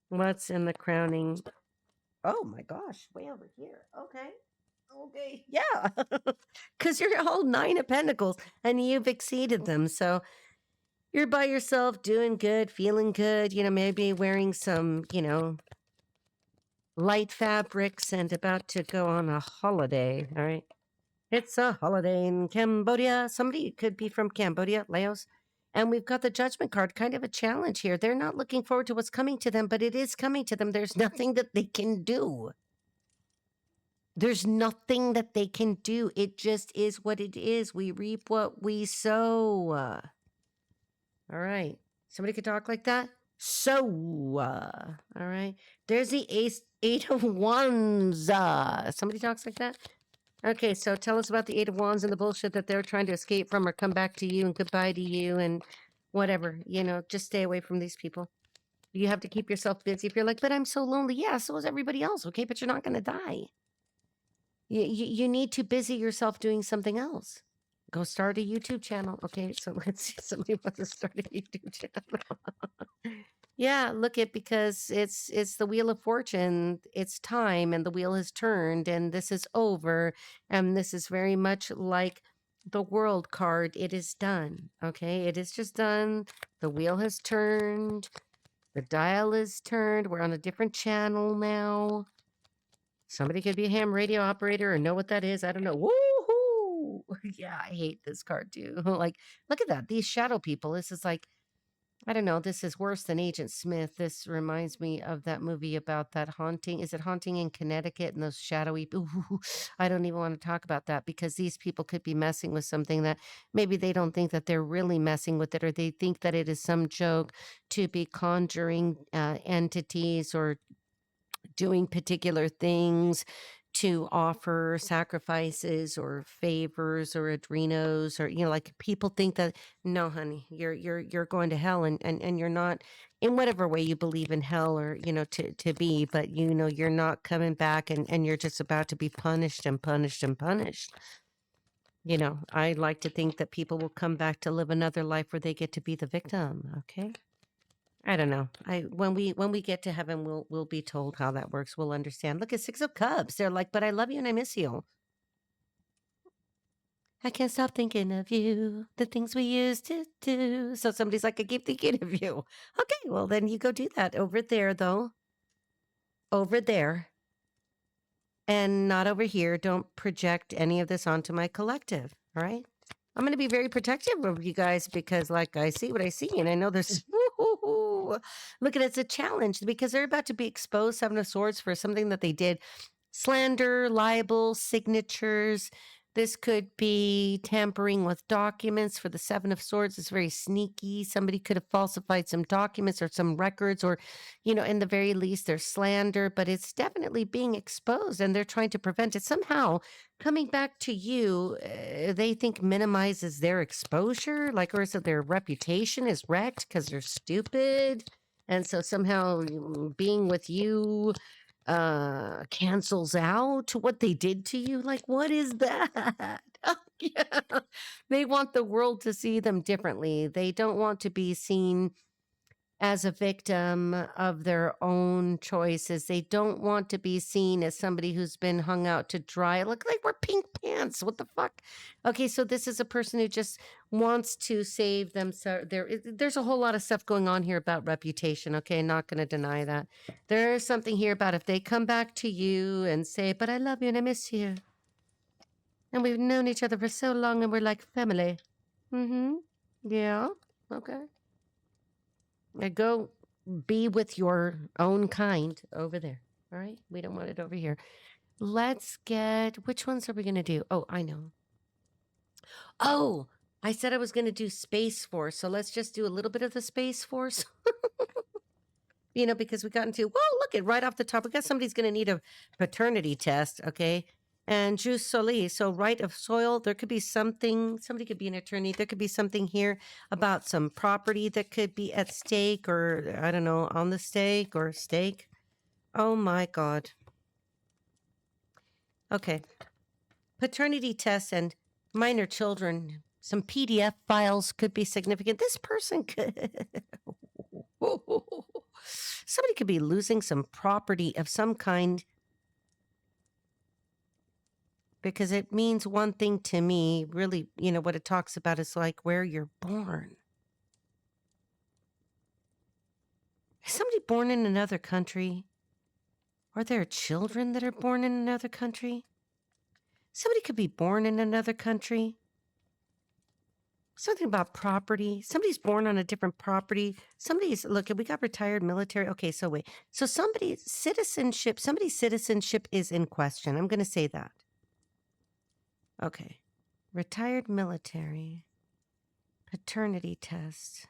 What's in the crowning? Oh my gosh, way over here. Okay, yeah. Because you're all 9 of Pentacles and you've exceeded them. So you're by yourself, doing good, feeling good, maybe wearing some, light fabrics and about to go on a holiday. All right. It's a holiday in Cambodia. Somebody could be from Cambodia, Laos. And we've got the Judgment card, kind of a challenge here. They're not looking forward to what's coming to them, but it is coming to them. There's nothing that they can do. There's nothing that they can do. It just is what it is. We reap what we sow. All right. Somebody could talk like that? So, all right. There's the 8 of Wands. Somebody talks like that? Okay, so tell us about the 8 of Wands and the bullshit that they're trying to escape from or come back to you and goodbye to you and whatever. Just stay away from these people. You have to keep yourself busy. If you're like, but I'm so lonely. Yeah, so is everybody else, okay? But you're not going to die. You need to busy yourself doing something else. Go start a YouTube channel. Okay, so let's see. Somebody wants to start a YouTube channel. Yeah, look it, because it's the Wheel of Fortune. It's time and the wheel has turned and this is over. And this is very much like the World card. It is done. Okay, it is just done. The wheel has turned. The dial is turned. We're on a different channel now. Somebody could be a ham radio operator or know what that is. I don't know. Woohoo! Yeah, I hate this card too. Like, look at that. These shadow people. This is like, I don't know. This is worse than Agent Smith. This reminds me of that movie about that haunting. Is it Haunting in Connecticut and those shadowy? Ooh, I don't even want to talk about that because these people could be messing with something that maybe they don't think that they're really messing with it, or they think that it is some joke to be conjuring entities or doing particular things to offer sacrifices or favors or adrenos, or like people think that no, honey, you're going to hell, and you're not, in whatever way you believe in hell, or to be, but you're not coming back, and you're just about to be punished and punished and punished. I like to think that people will come back to live another life where they get to be the victim. Okay. I don't know. When we get to heaven, we'll be told how that works. We'll understand. Look at Six of Cups. They're like, but I love you and I miss you. I can't stop thinking of you, the things we used to do. So somebody's like, I keep thinking of you. Okay, well then you go do that over there, though. Over there, and not over here. Don't project any of this onto my collective. All right. I'm going to be very protective of you guys because, like, I see what I see, and I know there's. Look at it, it's a challenge because they're about to be exposed, Seven of Swords, for something that they did. Slander, libel, signatures. This could be tampering with documents for the Seven of Swords. It's very sneaky. Somebody could have falsified some documents or some records, or, in the very least, there's slander, but it's definitely being exposed and they're trying to prevent it. Somehow, coming back to you, they think minimizes their exposure, like, or is it their reputation is wrecked because they're stupid? And so somehow being with you cancels out what they did to you. Like, what is that? Oh, yeah. They want the world to see them differently. They don't want to be seen as a victim of their own choices. They don't want to be seen as somebody who's been hung out to dry. Look like we're pink pants. What the fuck? Okay, so this is a person who just wants to save them. So there's a whole lot of stuff going on here about reputation. Okay, not going to deny that. There's something here about if they come back to you and say, but I love you and I miss you. And we've known each other for so long and we're like family. Mm-hmm. Yeah. Okay. Go be with your own kind over there. All right. We don't want it over here. Let's get, which ones are we going to do? Oh, I know. Oh, I said I was going to do Space Force. So let's just do a little bit of the Space Force. Because we got into, whoa, look at right off the top. We got somebody's going to need a paternity test. Okay. And jus soli, so right of soil, there could be something, somebody could be an attorney. There could be something here about some property that could be at stake, or I don't know, on the stake or stake. Oh my God. Okay. Paternity tests and minor children, some PDF files could be significant. This person could, somebody could be losing some property of some kind, because it means one thing to me. Really, what it talks about is like where you're born. Is somebody born in another country? Are there children that are born in another country? Somebody could be born in another country. Something about property. Somebody's born on a different property. Look, we got retired military. Okay, so wait. So somebody's citizenship is in question. I'm going to say that. Okay. Retired military. Paternity test.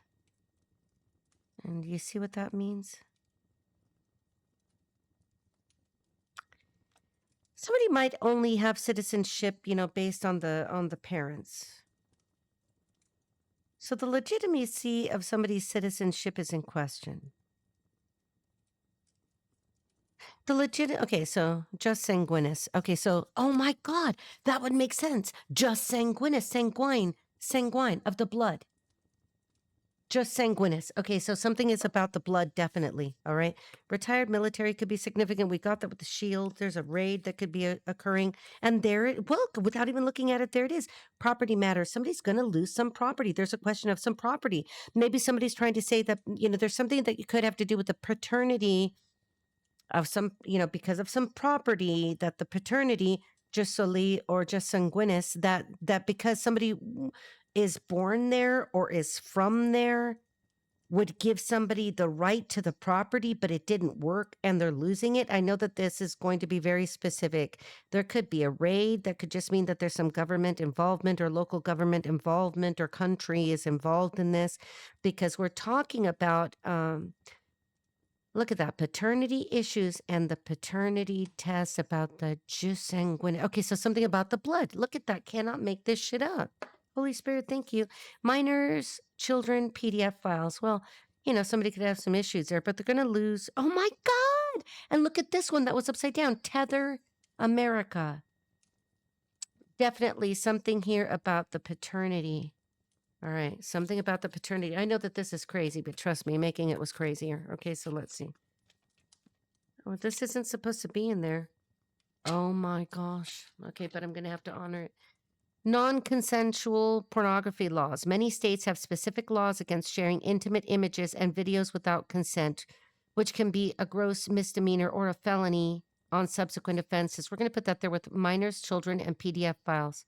And you see what that means? Somebody might only have citizenship, based on the parents. So the legitimacy of somebody's citizenship is in question. Okay, so just sanguinis. Okay, so, oh my God, that would make sense. Just sanguinis, sanguine of the blood. Just sanguinis. Okay, so something is about the blood, definitely. All right. Retired military could be significant. We got that with the shield. There's a raid that could be occurring. And without even looking at it, there it is. Property matters. Somebody's going to lose some property. There's a question of some property. Maybe somebody's trying to say that, there's something that you could have to do with the paternity of some, because of some property, that the paternity, just soli or just sanguinis, that because somebody is born there or is from there would give somebody the right to the property, but it didn't work and they're losing it. I know that this is going to be very specific. There could be a raid that could just mean that there's some government involvement or local government involvement or country is involved in this, because we're talking about, look at that, paternity issues and the paternity test about the jus sanguinis. Okay, so something about the blood. Look at that. Cannot make this shit up. Holy Spirit, thank you. Minors, children, PDF files. Well, somebody could have some issues there, but they're going to lose. Oh my God. And look at this one that was upside down. Tether America. Definitely something here about the paternity. All right. Something about the paternity. I know that this is crazy, but trust me, making it was crazier. Okay, so let's see. Oh, this isn't supposed to be in there. Oh my gosh. Okay, but I'm going to have to honor it. Non-consensual pornography laws. Many states have specific laws against sharing intimate images and videos without consent, which can be a gross misdemeanor or a felony on subsequent offenses. We're going to put that there with minors, children, and PDF files.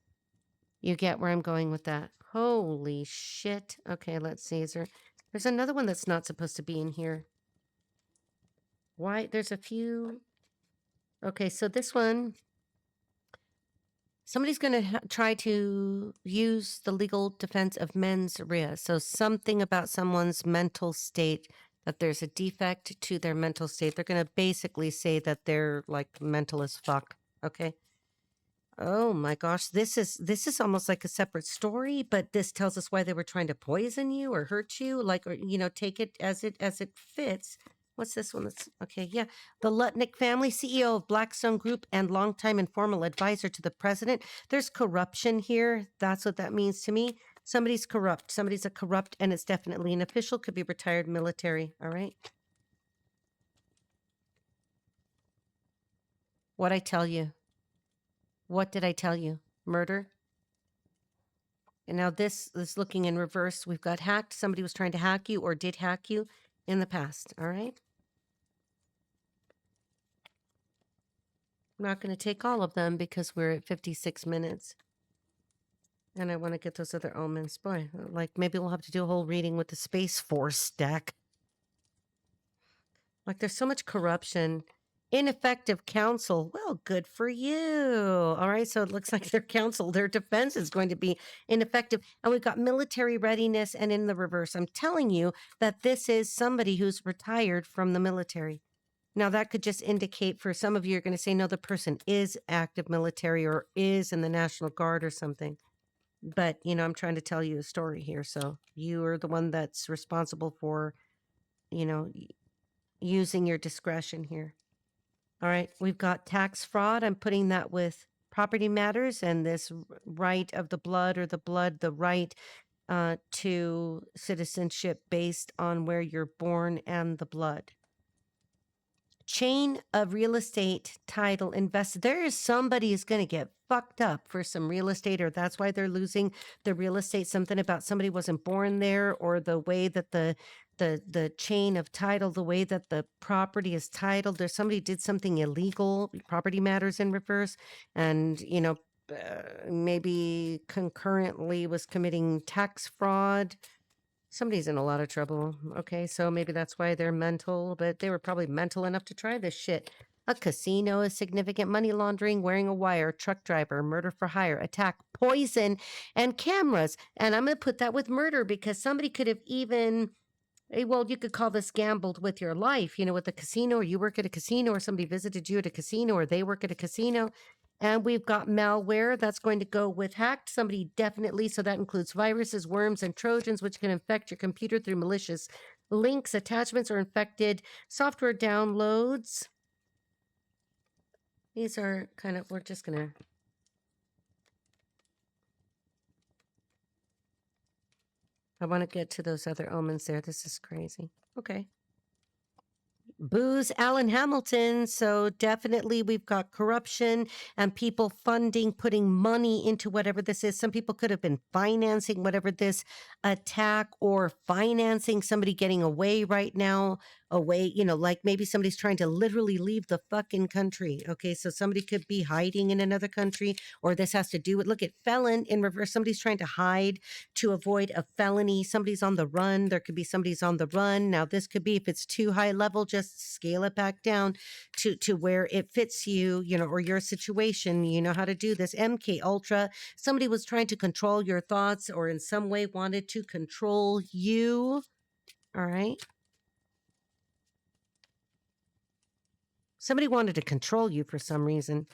You get where I'm going with that. Holy shit. Okay, let's see. There's another one that's not supposed to be in here. Why? There's a few. Okay, so this one, somebody's going to try to use the legal defense of mens rea. So something about someone's mental state, that there's a defect to their mental state. They're going to basically say that they're like mental as fuck. Okay. Oh my gosh, this is almost like a separate story, but this tells us why they were trying to poison you or hurt you, like, or take it as it fits. What's this one? That's okay. Yeah, the Lutnick family, CEO of Blackstone Group and longtime informal advisor to the president. There's corruption here. That's what that means to me. Somebody's corrupt. Somebody's a corrupt, and it's definitely an official. Could be retired military. All right. What I tell you? What did I tell you? Murder. And now this is looking in reverse. We've got hacked. Somebody was trying to hack you or did hack you in the past. All right. I'm not going to take all of them because we're at 56 minutes. And I want to get those other omens. Boy, like maybe we'll have to do a whole reading with the Space Force deck. Like there's so much corruption. Ineffective counsel. Well, good for you. All right. So it looks like their counsel, their defense is going to be ineffective. And we've got military readiness and in the reverse. I'm telling you that this is somebody who's retired from the military. Now, that could just indicate for some of you, you're going to say, no, the person is active military or is in the National Guard or something. But, I'm trying to tell you a story here. So you are the one that's responsible for, using your discretion here. All right, we've got tax fraud. I'm putting that with property matters and this right of the blood or the right to citizenship based on where you're born and the blood. Chain of real estate title invest. There is somebody who's going to get fucked up for some real estate, or that's why they're losing the real estate. Something about somebody wasn't born there, or the way that the chain of title, the way that the property is titled. There's somebody did something illegal. Property matters in reverse, and maybe concurrently was committing tax fraud. Somebody's in a lot of trouble. Okay, so maybe that's why they're mental, but they were probably mental enough to try this shit. A casino, a significant money laundering, wearing a wire, truck driver, murder for hire, attack, poison, and cameras. And I'm going to put that with murder because somebody could have even, well, you could call this gambled with your life, with a casino, or you work at a casino, or somebody visited you at a casino, or they work at a casino. And we've got malware that's going to go with hacked. Somebody definitely, so that includes viruses, worms, and Trojans, which can infect your computer through malicious links, attachments, or infected software downloads. These are kind of, we're just going to. I want to get to those other omens there. This is crazy. Okay. Booze, Alan Hamilton. So definitely we've got corruption and people funding, putting money into whatever this is. Some people could have been financing whatever this attack or financing somebody getting away right now. Away, like maybe somebody's trying to literally leave the fucking country. Okay, so somebody could be hiding in another country, or this has to do with, look at felon in reverse. Somebody's trying to hide to avoid a felony. Somebody's on the run. There could be somebody's on the run. Now, this could be, if it's too high level, just scale it back down to where it fits you, or your situation. You know how to do this. MK Ultra. Somebody was trying to control your thoughts or in some way wanted to control you. All right. Somebody wanted to control you for some reason.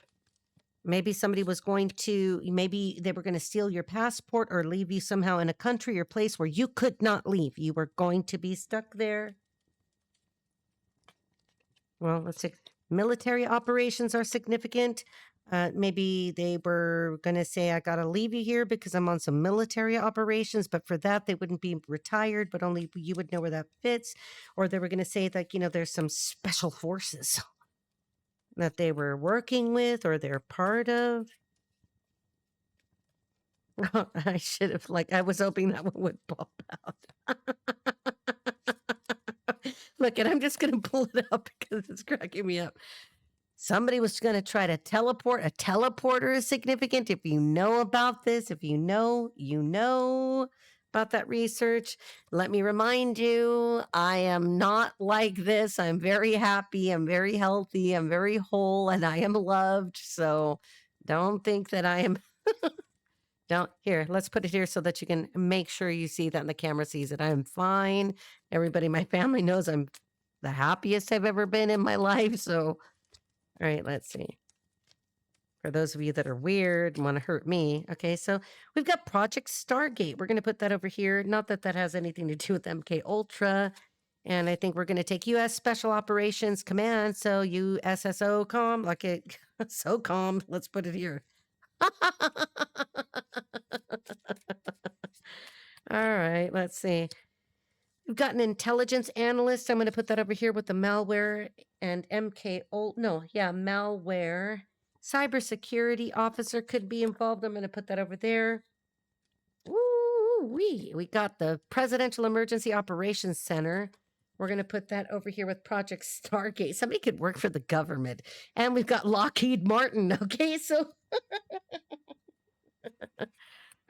Maybe somebody was maybe they were going to steal your passport or leave you somehow in a country or place where you could not leave. You were going to be stuck there. Well, let's see. Military operations are significant. Maybe they were going to say, I got to leave you here because I'm on some military operations. But for that, they wouldn't be retired, but only you would know where that fits. Or they were going to say, like, there's some special forces that they were working with or they're part of. I should have, I was hoping that one would pop out. Look, and I'm just going to pull it up because it's cracking me up. Somebody was going to try to teleport. A teleporter is significant. If you know about this, if you know about that research, let me remind you, I am not like this. I'm very happy. I'm very healthy. I'm very whole and I am loved. So don't think that I am. Here, let's put it here so that you can make sure you see that and the camera sees it. I'm fine. Everybody in my family knows I'm the happiest I've ever been in my life. So, all right, let's see. For those of you that are weird and want to hurt me. Okay, so we've got Project Stargate. We're going to put that over here. Not that that has anything to do with MK Ultra. And I think we're going to take U.S. Special Operations Command. So USSOCOM, SOCOM. Let's put it here. All right, let's see. We've got an intelligence analyst. I'm going to put that over here with the malware and malware. Cybersecurity officer could be involved. I'm going to put that over there. We got the Presidential Emergency Operations Center. We're going to put that over here with Project Stargate. Somebody could work for the government. And we've got Lockheed Martin. Okay, so...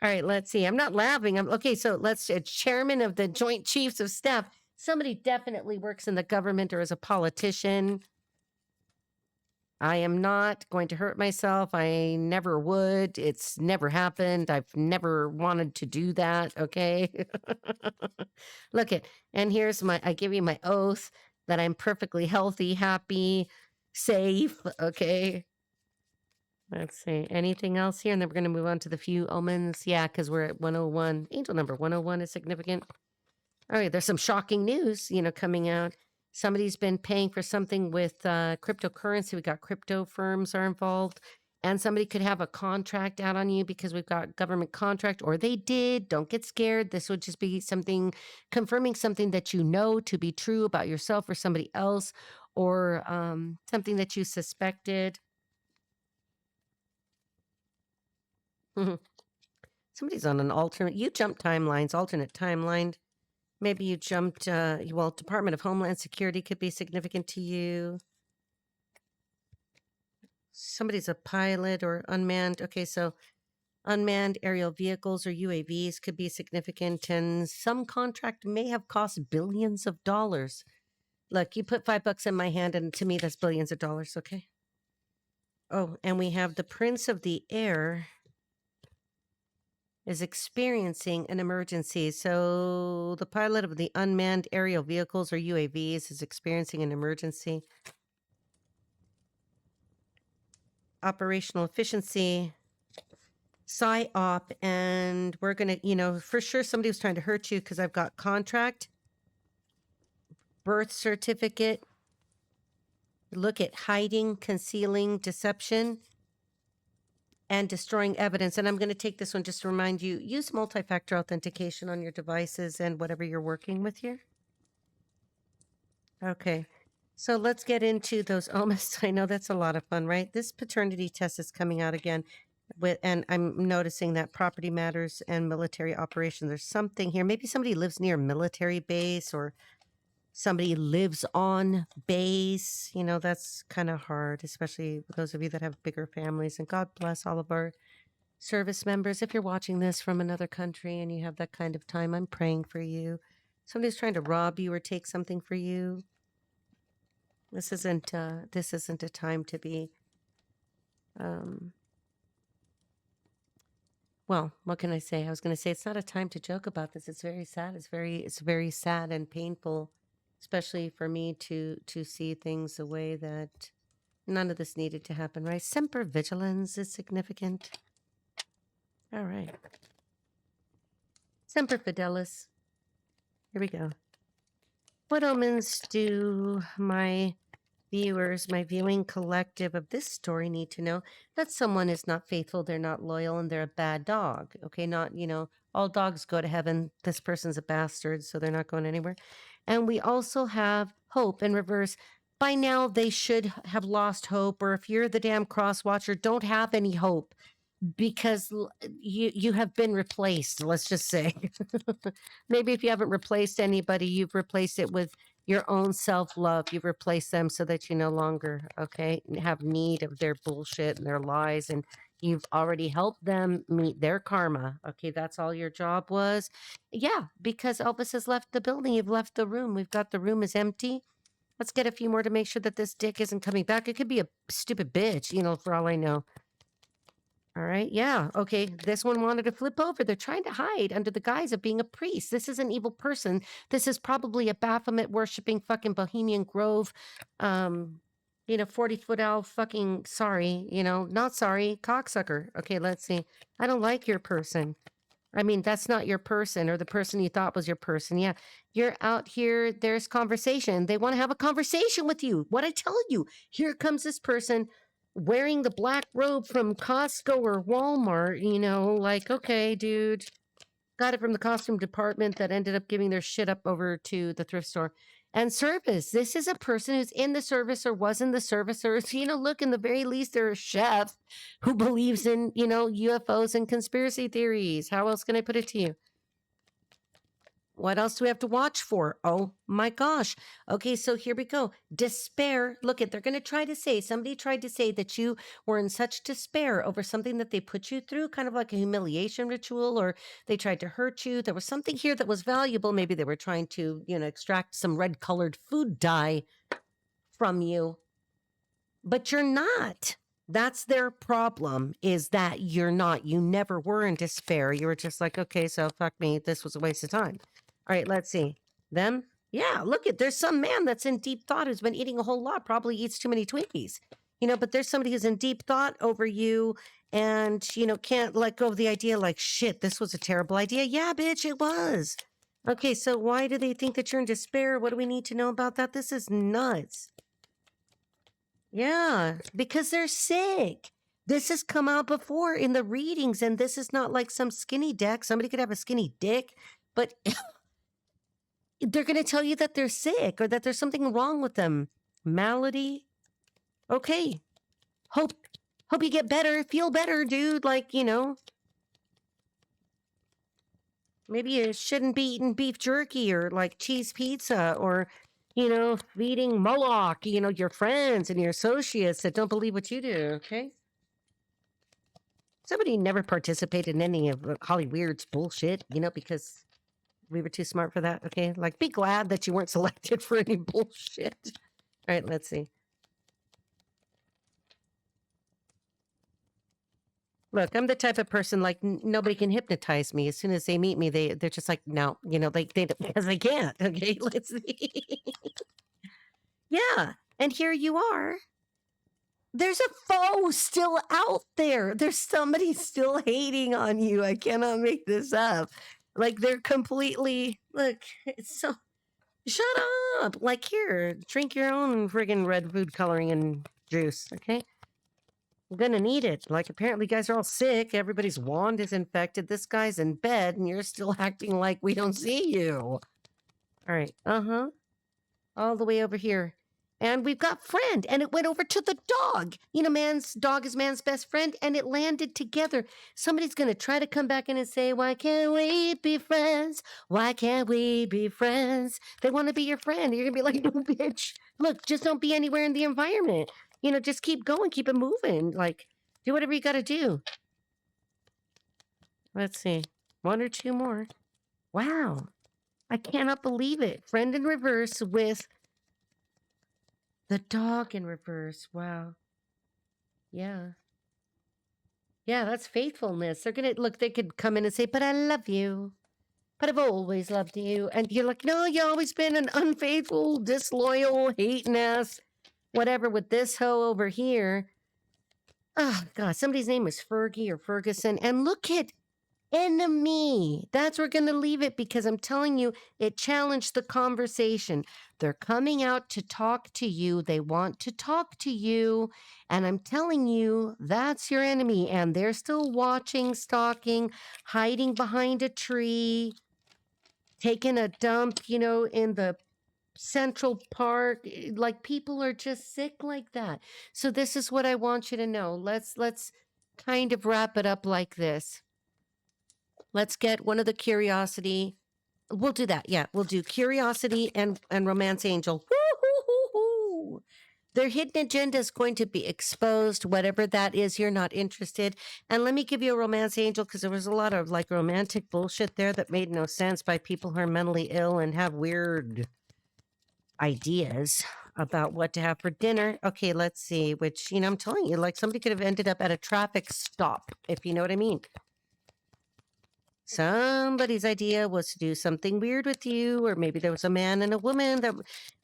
All right, let's see. I'm not laughing. Chairman of the Joint Chiefs of Staff. Somebody definitely works in the government or as a politician. I am not going to hurt myself. I never would. It's never happened. I've never wanted to do that. Okay. Look it. And here's I give you my oath that I'm perfectly healthy, happy, safe. Okay. Let's see. Anything else here? And then we're going to move on to the few omens. Yeah, because we're at 101. Angel number 101 is significant. All right, there's some shocking news, coming out. Somebody's been paying for something with cryptocurrency. We got crypto firms are involved. And somebody could have a contract out on you because we've got government contract, or they did. Don't get scared. This would just be something, confirming something that you know to be true about yourself or somebody else, or something that you suspected. Somebody's on an alternate. You jumped timelines, alternate timeline. Maybe you jumped. Department of Homeland Security could be significant to you. Somebody's a pilot or unmanned. Okay, so unmanned aerial vehicles or UAVs could be significant, and some contract may have cost billions of dollars. Look, you put $5 in my hand, and to me, that's billions of dollars. Okay. Oh, and we have the Prince of the Air is experiencing an emergency. So the pilot of the unmanned aerial vehicles or UAVs is experiencing an emergency. Operational efficiency, PSYOP, and we're going to, for sure somebody was trying to hurt you because I've got contract, birth certificate, look at hiding, concealing, deception, and destroying evidence. And I'm going to take this one just to remind you, use multi-factor authentication on your devices and whatever you're working with here. Okay, so let's get into those omens. I know that's a lot of fun, right? This paternity test is coming out again. And I'm noticing that property matters and military operations. There's something here. Maybe somebody lives near a military base or somebody lives on base. That's kind of hard, especially those of you that have bigger families. And God bless all of our service members. If you're watching this from another country and you have that kind of time, I'm praying for you. Somebody's trying to rob you or take something for you. This isn't a time to be, well, what can I say? I was going to say it's not a time to joke about this. It's very sad. It's very sad and painful, especially for me to see things the way that none of this needed to happen, right? Semper Vigilans is significant. All right. Semper Fidelis. Here we go. What omens do my Viewers, my viewing collective of this story need to know that someone is not faithful, they're not loyal, and they're a bad dog. Okay, not, all dogs go to heaven. This person's a bastard, so they're not going anywhere. And we also have hope in reverse. By now, they should have lost hope, or if you're the damn cross watcher, don't have any hope because you have been replaced, let's just say. Maybe if you haven't replaced anybody, you've replaced it with your own self-love. You've replaced them so that you no longer, okay, have need of their bullshit and their lies, and you've already helped them meet their karma. Okay, that's all your job was. Yeah, because Elvis has left the building. You've left the room. We've got the room is empty. Let's get a few more to make sure that this dick isn't coming back. It could be a stupid bitch, for all I know. All right. Yeah. Okay. This one wanted to flip over. They're trying to hide under the guise of being a priest. This is an evil person. This is probably a Baphomet worshiping fucking Bohemian Grove, 40-foot owl fucking not sorry, cocksucker. Okay. Let's see. I don't like your person. I mean, that's not your person or the person you thought was your person. Yeah. You're out here. There's conversation. They want to have a conversation with you. What I tell you, here comes this person wearing the black robe from Costco or Walmart, okay, dude. Got it from the costume department that ended up giving their shit up over to the thrift store. And service. This is a person who's in the service or was in the service or, look, in the very least, they're a chef who believes in, UFOs and conspiracy theories. How else can I put it to you? What else do we have to watch for? Oh my gosh. Okay, so here we go. Despair. Look, they're going to try to say, somebody tried to say that you were in such despair over something that they put you through, kind of like a humiliation ritual, or they tried to hurt you. There was something here that was valuable. Maybe they were trying to, extract some red colored food dye from you, but you're not. That's their problem, is that you're not. You never were in despair. You were just like, okay, so fuck me. This was a waste of time. All right, let's see. Them? Yeah, look there's some man that's in deep thought who's been eating a whole lot, probably eats too many Twinkies. But there's somebody who's in deep thought over you and, can't let go of the idea like, shit, this was a terrible idea. Yeah, bitch, it was. Okay, so why do they think that you're in despair? What do we need to know about that? This is nuts. Yeah, because they're sick. This has come out before in the readings, and this is not like some skinny dick. Somebody could have a skinny dick, but they're going to tell you that they're sick or that there's something wrong with them. Malady. Okay. Hope you get better. Feel better, dude. Maybe you shouldn't be eating beef jerky or like cheese pizza or, feeding Moloch, your friends and your associates that don't believe what you do. Okay. Somebody never participated in any of Holly Weird's bullshit, because we were too smart for that. Okay. Like, be glad that you weren't selected for any bullshit. All right, let's see. Look, I'm the type of person like nobody can hypnotize me. As soon as they meet me, they're just like, no, they because they can't. Okay, let's see. Yeah, and here you are. There's a foe still out there. There's somebody still hating on you. I cannot make this up. Like, they're completely, look, it's so, shut up. Like, here, drink your own friggin' red food coloring and juice, okay? I'm gonna need it. Like, apparently you guys are all sick. Everybody's wand is infected. This guy's in bed, and you're still acting like we don't see you. All right, all the way over here. And we've got friend, and it went over to the dog. Man's dog is man's best friend, and it landed together. Somebody's going to try to come back in and say, why can't we be friends? Why can't we be friends? They want to be your friend. You're going to be like, no, bitch. Look, just don't be anywhere in the environment. Just keep going, keep it moving. Like, do whatever you got to do. Let's see. One or two more. Wow. I cannot believe it. Friend in reverse with the dog in reverse. Wow. Yeah. Yeah, that's faithfulness. They're going to, look, they could come in and say, but I love you. But I've always loved you. And you're like, no, you've always been an unfaithful, disloyal, hating ass, whatever with this hoe over here. Oh, God, somebody's name is Fergie or Ferguson. And look at enemy. That's where we're going to leave it because I'm telling you, it challenged the conversation. They're coming out to talk to you. They want to talk to you. And I'm telling you, that's your enemy. And they're still watching, stalking, hiding behind a tree, taking a dump, in the Central Park. Like people are just sick like that. So this is what I want you to know. Let's kind of wrap it up like this. Let's get one of the curiosity. We'll do that. Yeah, we'll do curiosity and romance angel. Woo-hoo-hoo-hoo. Their hidden agenda is going to be exposed, whatever that is. You're not interested. And let me give you a romance angel because there was a lot of like romantic bullshit there that made no sense by people who are mentally ill and have weird ideas about what to have for dinner. Okay, let's see. Which, I'm telling you, like somebody could have ended up at a traffic stop, if you know what I mean. Somebody's idea was to do something weird with you, or maybe there was a man and a woman that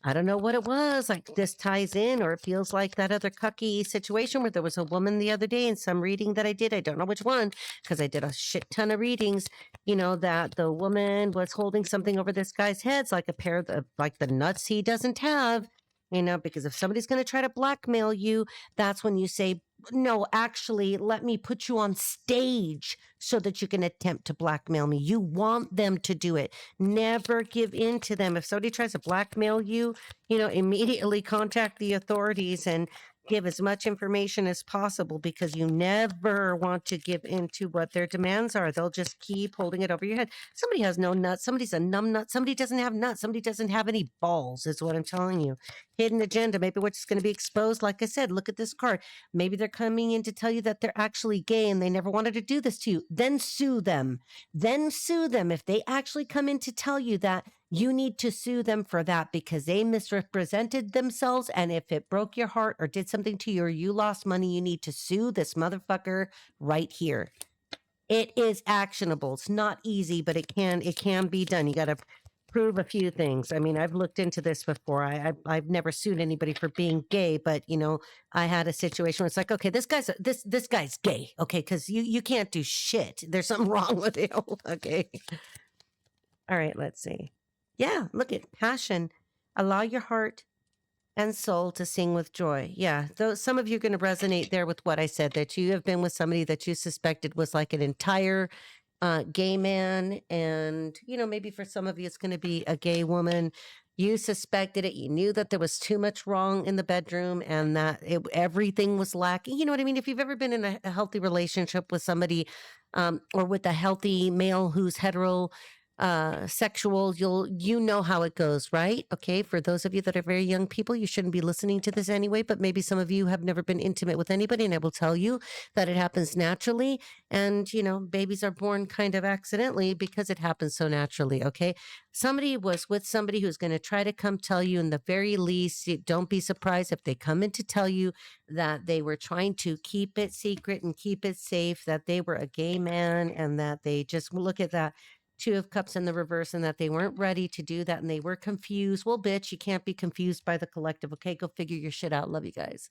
I don't know what it was. Like this ties in, or it feels like that other cucky situation where there was a woman the other day in some reading that I did. I don't know which one because I did a shit ton of readings. That the woman was holding something over this guy's heads, like a pair of like the nuts he doesn't have. Because if somebody's going to try to blackmail you, that's when you say, no, actually, let me put you on stage so that you can attempt to blackmail me. You want them to do it. Never give in to them. If somebody tries to blackmail you, immediately contact the authorities and give as much information as possible because you never want to give in to what their demands are. They'll just keep holding it over your head. Somebody has no nuts. Somebody's a numb nut. Somebody doesn't have nuts. Somebody doesn't have any balls is what I'm telling you. Hidden agenda. Maybe what's going to be exposed. Like I said, look at this card. Maybe they're coming in to tell you that they're actually gay and they never wanted to do this to you. Then sue them. Then sue them. If they actually come in to tell you that, you need to sue them for that because they misrepresented themselves. And if it broke your heart or did something to you or you lost money, you need to sue this motherfucker right here. It is actionable. It's not easy, but it can be done. You got to prove a few things. I mean, I've looked into this before. I've never sued anybody for being gay, but I had a situation where it's like, okay, this guy's gay, okay, because you can't do shit. There's something wrong with you, okay. All right, let's see. Yeah, look at passion. Allow your heart and soul to sing with joy. Yeah, though some of you are going to resonate there with what I said, that you have been with somebody that you suspected was like an entire gay man. And, maybe for some of you, it's going to be a gay woman. You suspected it. You knew that there was too much wrong in the bedroom and that everything was lacking. You know what I mean? If you've ever been in a healthy relationship with somebody or with a healthy male who's sexual, you know how it goes, right? Okay, for those of you that are very young people, you shouldn't be listening to this anyway, but maybe some of you have never been intimate with anybody, and I will tell you that it happens naturally. And babies are born kind of accidentally because it happens so naturally. Okay, somebody was with somebody who's going to try to come tell you, in the very least, don't be surprised if they come in to tell you that they were trying to keep it secret and keep it safe, that they were a gay man, and that they just look at that Two of Cups in the reverse, and that they weren't ready to do that and they were confused. Well, bitch, you can't be confused by the collective. Okay, go figure your shit out. Love you guys.